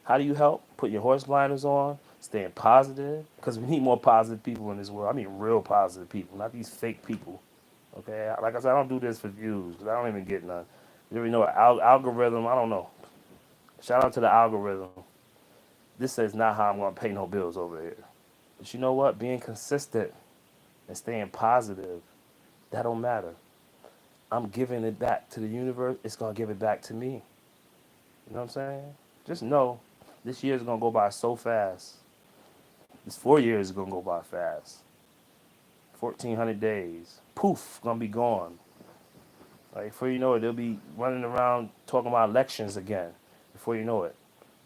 Speaker 1: How do you help? Put your horse blinders on, staying positive, because we need more positive people in this world. I mean real positive people, not these fake people. Okay? Like I said, I don't do this for views, 'cause I don't even get none. You ever know algorithm? I don't know. Shout out to the algorithm. This is not how I'm going to pay no bills over here. But you know what? Being consistent and staying positive, that don't matter. I'm giving it back to the universe. It's going to give it back to me. You know what I'm saying? Just know this year is going to go by so fast. This 4 years is going to go by fast. 1,400 days. Poof, going to be gone. Like, before you know it, they'll be running around talking about elections again. Before you know it.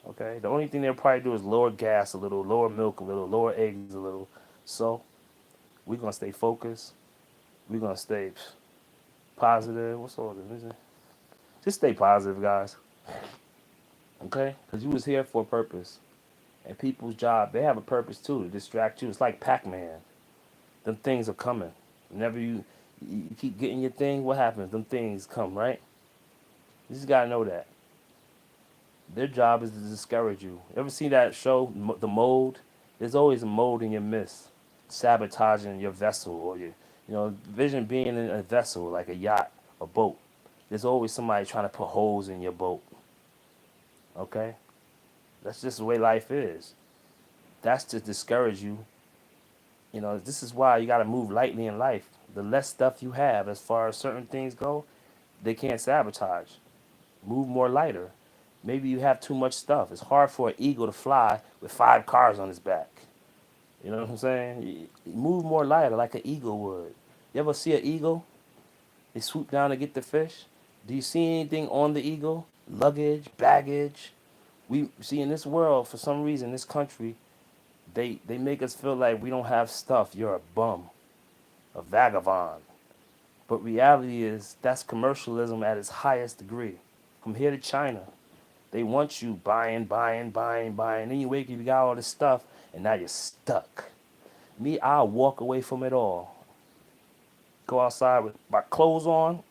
Speaker 1: Okay? The only thing they'll probably do is lower gas a little, lower milk a little, lower eggs a little. So, we're going to stay focused. We're going to stay positive. What's all this? Just stay positive, guys. Okay? Because you was here for a purpose. And people's job, they have a purpose too, to distract you. It's like Pac-Man. Them things are coming. Whenever you keep getting your thing, what happens? Them things come, right? You just got to know that. Their job is to discourage you. Ever see that show, The Mold? There's always a mold in your midst, sabotaging your vessel or vision being in a vessel like a yacht, a boat. There's always somebody trying to put holes in your boat. Okay? That's just the way life is. That's to discourage you. This is why you got to move lightly in life. The less stuff you have, as far as certain things go, they can't sabotage. Move more lighter. Maybe you have too much stuff. It's hard for an eagle to fly with 5 cars on his back. You know what I'm saying? Move more lighter like an eagle would. You ever see an eagle? They swoop down to get the fish. Do you see anything on the eagle? Luggage, baggage. We see in this world, for some reason, this country, they make us feel like we don't have stuff. You're a bum, a vagabond. But reality is that's commercialism at its highest degree. From here to China, they want you buying, buying, buying, buying. Then you wake up, you got all this stuff, and now you're stuck. Me, I'll walk away from it all. Go outside with my clothes on,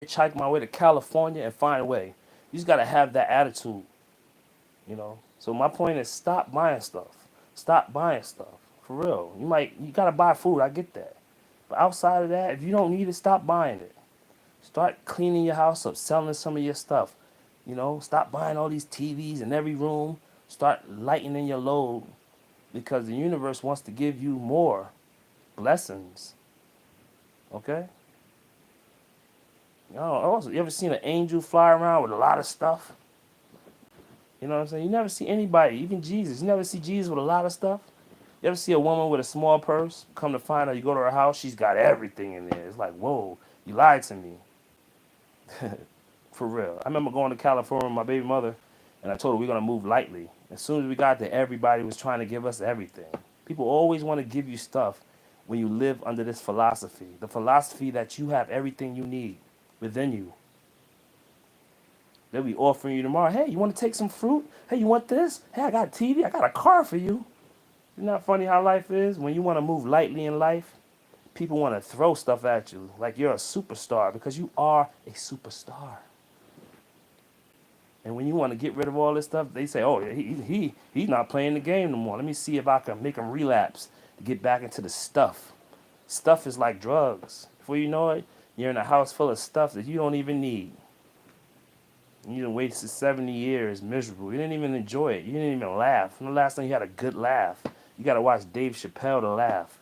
Speaker 1: hitchhike my way to California, and find a way. You just gotta have that attitude. So my point is, stop buying stuff. Stop buying stuff. For real. You gotta buy food. I get that. But outside of that, if you don't need it, stop buying it. Start cleaning your house up, selling some of your stuff. Stop buying all these TVs in every room. Start lightening your load because the universe wants to give you more blessings. Okay? Also, you ever seen an angel fly around with a lot of stuff? You know what I'm saying? You never see anybody, even Jesus. You never see Jesus with a lot of stuff. You ever see a woman with a small purse? Come to find out, you go to her house, she's got everything in there. It's like, whoa, you lied to me. For real. I remember going to California with my baby mother, and I told her we're gonna move lightly. As soon as we got there, everybody was trying to give us everything. People always want to give you stuff when you live under this philosophy. The philosophy that you have everything you need within you. They'll be offering you tomorrow, hey, you want to take some fruit? Hey, you want this? Hey, I got a TV, I got a car for you. Isn't that funny how life is? When you want to move lightly in life, people want to throw stuff at you like you're a superstar because you are a superstar. And when you want to get rid of all this stuff, they say, "Oh, he's not playing the game no more. Let me see if I can make him relapse to get back into the stuff." Stuff is like drugs. Before you know it, you're in a house full of stuff that you don't even need. You done wasted 70 years miserable. You didn't even enjoy it. You didn't even laugh. When the last time you had a good laugh? You got to watch Dave Chappelle to laugh.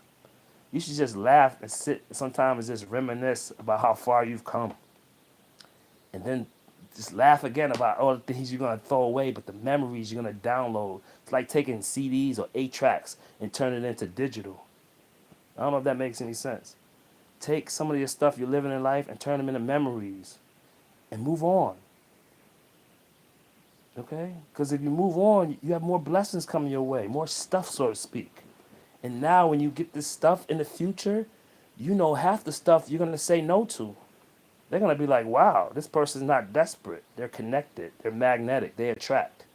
Speaker 1: You should just laugh and sit sometimes and just reminisce about how far you've come. And then just laugh again about all the things you're going to throw away, but the memories you're going to download. It's like taking CDs or 8 tracks and turn it into digital. I don't know if that makes any sense. Take some of your stuff you're living in life and turn them into memories and move on. Okay? Because if you move on, you have more blessings coming your way, more stuff, so to speak. And now when you get this stuff in the future, you know half the stuff you're going to say no to. They're going to be like, wow, this person's not desperate. They're connected. They're magnetic. They attract.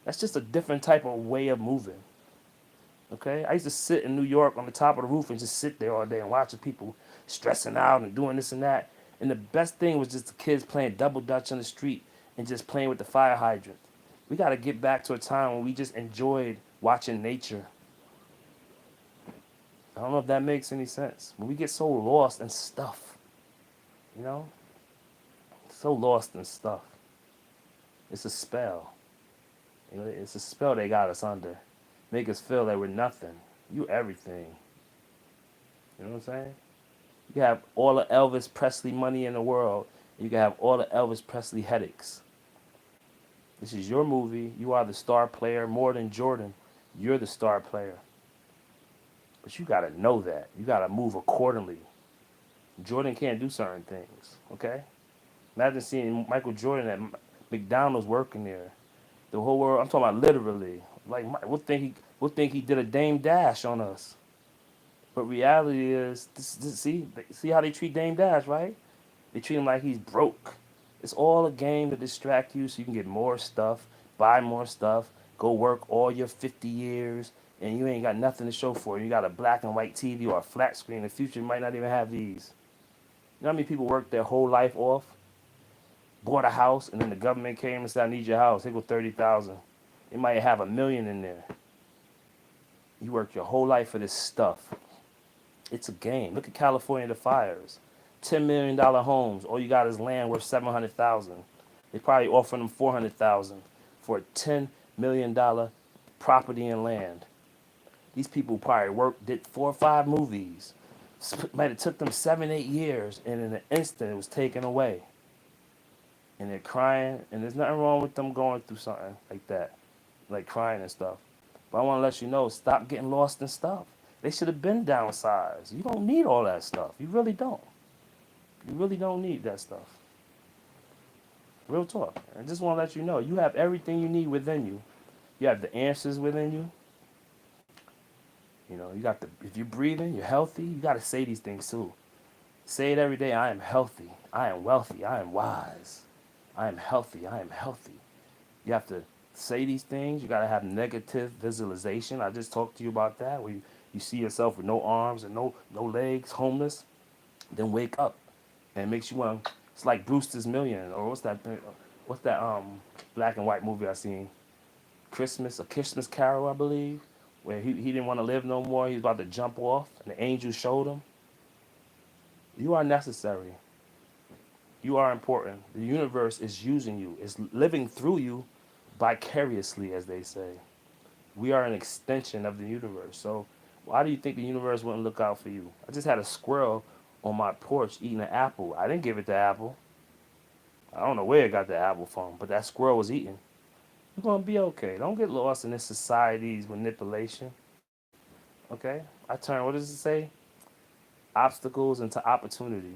Speaker 1: That's just a different type of way of moving. Okay? I used to sit in New York on the top of the roof and just sit there all day and watch the people stressing out and doing this and that. And the best thing was just the kids playing double dutch on the street and just playing with the fire hydrant. We got to get back to a time when we just enjoyed watching nature. I don't know if that makes any sense. When we get so lost in stuff, you know? So lost in stuff. It's a spell. You know, it's a spell they got us under. Make us feel that we're nothing. You everything. You know what I'm saying? You can have all the Elvis Presley money in the world. You can have all the Elvis Presley headaches. This is your movie. You are the star player more than Jordan. You're the star player. But you got to know that. You got to move accordingly. Jordan can't do certain things, okay? Imagine seeing Michael Jordan at McDonald's working there. The whole world, I'm talking about literally. Like, we'll think he did a Dame Dash on us. But reality is, see how they treat Dame Dash, right? They treat him like he's broke. It's all a game to distract you so you can get more stuff, buy more stuff, go work all your 50 years, and you ain't got nothing to show for it. You got a black and white TV or a flat screen. In the future, you might not even have these. You know how many people work their whole life off, bought a house, and then the government came and said, I need your house. Here go 30,000. They might have 1 million in there. You worked your whole life for this stuff. It's a game. Look at California, the fires. $10 million homes. All you got is land worth 700,000. They probably offering them 400,000 for a $10 million property and land. These people probably did 4 or 5 movies. Might have took them 7, 8 years, and in an instant it was taken away. And they're crying, and there's nothing wrong with them going through something like that, like crying and stuff. But I want to let you know, stop getting lost in stuff. They should have been downsized. You don't need all that stuff. You really don't. You really don't need that stuff. Real talk. I just want to let you know, you have everything you need within you. You have the answers within you. You know, if you're breathing, you're healthy, you got to say these things too. Say it every day. I am healthy. I am wealthy. I am wise. I am healthy. I am healthy. You have to say these things. You got to have negative visualization. I just talked to you about that. Where you see yourself with no arms and no legs, homeless. Then wake up. And it makes you want to, it's like Brewster's Million. Or what's that black and white movie I seen? A Christmas Carol, I believe. Where he didn't want to live no more. He was about to jump off. And the angel showed him. You are necessary. You are important. The universe is using you. It's living through you, vicariously, as they say. We are an extension of the universe. So why do you think the universe wouldn't look out for you? I just had a squirrel on my porch eating an apple. I didn't give it the apple. I don't know where it got the apple from, but that squirrel was eating. You're gonna be okay. Don't get lost in this society's manipulation. Okay? I turn, what does it say? Obstacles into opportunity.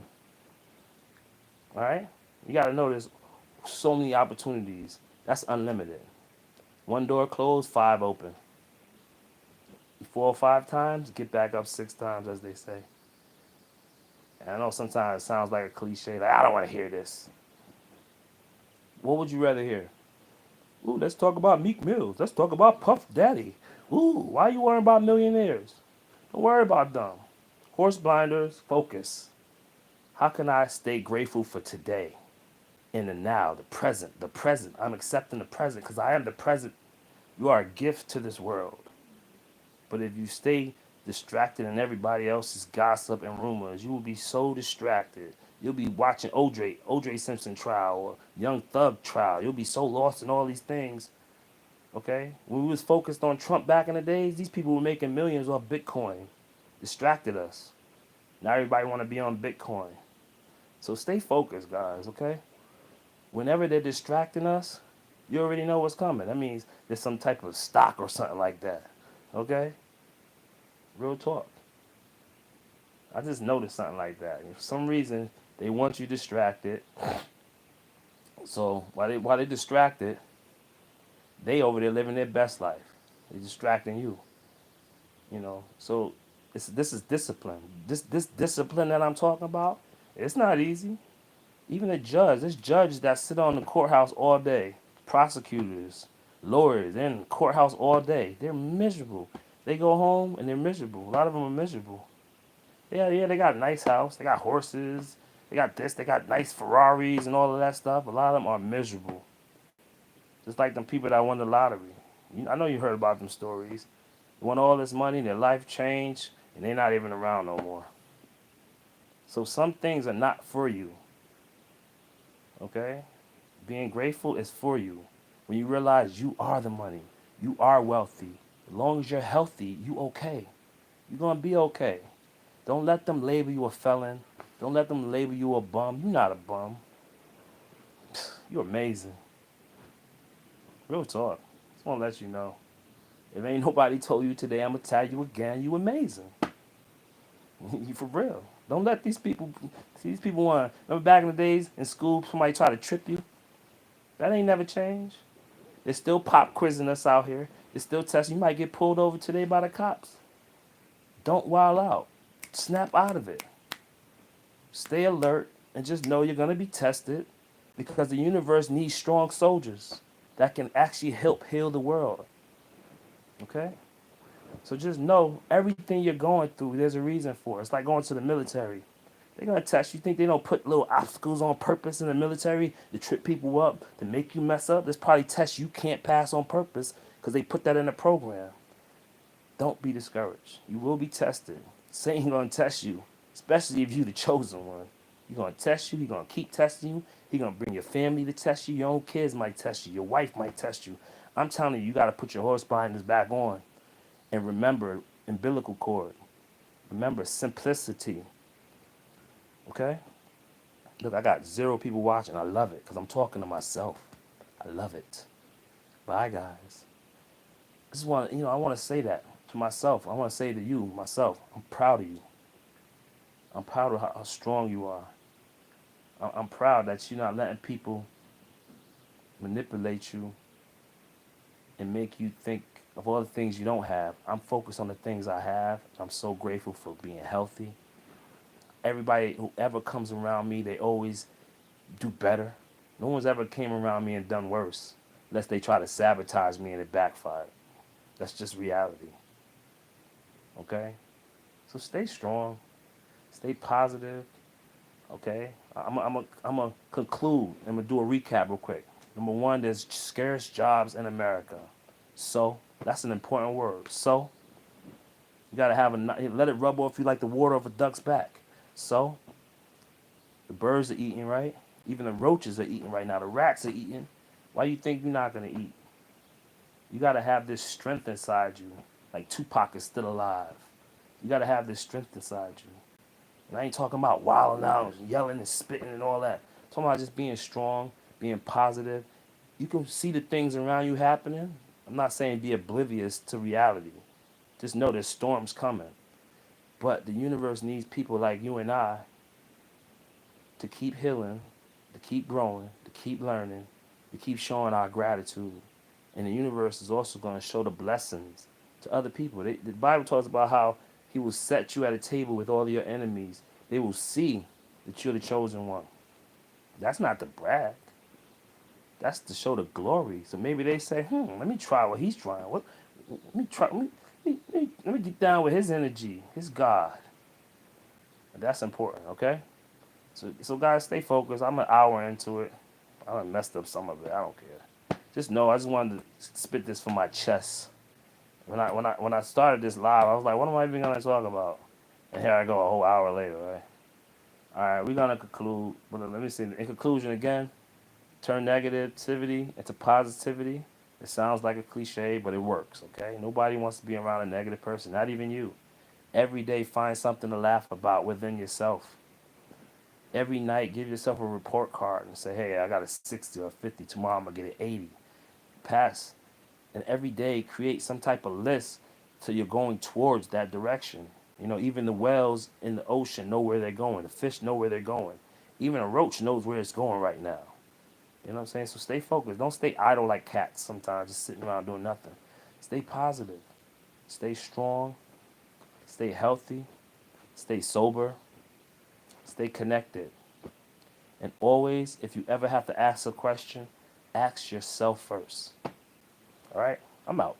Speaker 1: All right? You gotta know there's so many opportunities. That's unlimited. One door closed, five open. You fall 5 times, get back up 6 times, as they say. And I know sometimes it sounds like a cliche, like I don't want to hear this. What would you rather hear? Ooh, let's talk about Meek Mills. Let's talk about Puff Daddy. Ooh, why are you worrying about millionaires? Don't worry about them. Horse blinders, focus. How can I stay grateful for today? In the now, the present, the present. I'm accepting the present because I am the present. You are a gift to this world. But if you stay distracted in everybody else's gossip and rumors, you will be so distracted. You'll be watching OJ Simpson trial or Young Thug trial. You'll be so lost in all these things. Okay? When we was focused on Trump back in the days, these people were making millions off Bitcoin. Distracted us. Now everybody want to be on Bitcoin. So stay focused, guys, okay? Whenever they're distracting us, you already know what's coming. That means there's some type of stock or something like that. Okay? Real talk. I just noticed something like that. And for some reason, they want you distracted. So while they distracted, they over there living their best life. They're distracting you. So this is discipline. This discipline that I'm talking about, it's not easy. Even there's judges that sit on the courthouse all day, prosecutors, lawyers, they're in the courthouse all day. They're miserable. They go home and they're miserable. A lot of them are miserable. Yeah, they got a nice house, they got horses, they got this, they got nice Ferraris and all of that stuff. A lot of them are miserable. Just like them people that won the lottery. I know you heard about them stories. They won all this money, their life changed, and they're not even around no more. So some things are not for you. Okay? Being grateful is for you. When you realize you are the money, you are wealthy. As long as you're healthy, you okay. You're gonna be okay. Don't let them label you a felon. Don't let them label you a bum. You're not a bum. You're amazing. Real talk. Just want to let you know. If ain't nobody told you today, I'm going to tell you again, you amazing. You for real. Don't let these people want, remember back in the days in school, somebody try to trip you? That ain't never changed. They're still pop quizzing us out here. They're still testing. You might get pulled over today by the cops. Don't wild out. Snap out of it. Stay alert and just know you're going to be tested because the universe needs strong soldiers that can actually help heal the world. Okay? So just know everything you're going through, there's a reason for it. It's like going to the military. They're going to test you. Think they don't put little obstacles on purpose in the military to trip people up, to make you mess up? There's probably tests you can't pass on purpose because they put that in the program. Don't be discouraged. You will be tested. Satan going to test you, especially if you're the chosen one. He's going to test you. He's going to keep testing you. He's going to bring your family to test you. Your own kids might test you. Your wife might test you. I'm telling you, you got to put your horse blinders back on and remember umbilical cord. Remember simplicity. Okay? Look, I got 0 people watching. I love it because I'm talking to myself. I love it. Bye, guys. I want to say that to myself. I want to say to you, myself, I'm proud of you. I'm proud of how strong you are. I'm proud that you're not letting people manipulate you and make you think of all the things you don't have. I'm focused on the things I have. I'm so grateful for being healthy. Everybody who ever comes around me, they always do better. No one's ever came around me and done worse unless they try to sabotage me and it backfired. That's just reality. Okay? So stay strong. Stay positive. Okay? I'm going to conclude. I'm going to do a recap real quick. Number 1, there's scarce jobs in America. So, that's an important word. So, you got to let it rub off you like the water off a duck's back. So, the birds are eating, right? Even the roaches are eating right now. The rats are eating. Why do you think you're not going to eat? You got to have this strength inside you. Like Tupac is still alive. You got to have this strength inside you. And I ain't talking about wilding out, and yelling and spitting and all that. I'm talking about just being strong, being positive. You can see the things around you happening. I'm not saying be oblivious to reality. Just know there's storms coming. But the universe needs people like you and I to keep healing, to keep growing, to keep learning, to keep showing our gratitude. And the universe is also going to show the blessings to other people. The Bible talks about how He will set you at a table with all your enemies. They will see that you're the chosen one. That's not to brag. That's to show the glory. So maybe they say, let me try what he's trying. Let me try. Let me get down with his energy, his God. And that's important, okay? So guys, stay focused. I'm an hour into it. I done messed up some of it. I don't care. Just know, I just wanted to spit this from my chest. When I started this live, I was like, what am I even gonna talk about? And here I go, a whole hour later, right? All right, we're gonna conclude. But let me see. In conclusion, again, turn negativity into positivity. It sounds like a cliche, but it works. Okay, nobody wants to be around a negative person, not even you. Every day, find something to laugh about within yourself. Every night, give yourself a report card and say, hey, I got a 60 or 50. Tomorrow, I'm going to get an 80. Pass. And every day, create some type of list so you're going towards that direction. You know, even the whales in the ocean know where they're going. The fish know where they're going. Even a roach knows where it's going right now. You know what I'm saying? So stay focused. Don't stay idle like cats sometimes, just sitting around doing nothing. Stay positive. Stay strong. Stay healthy. Stay sober. Stay connected. And always, if you ever have to ask a question, ask yourself first. All right? I'm out.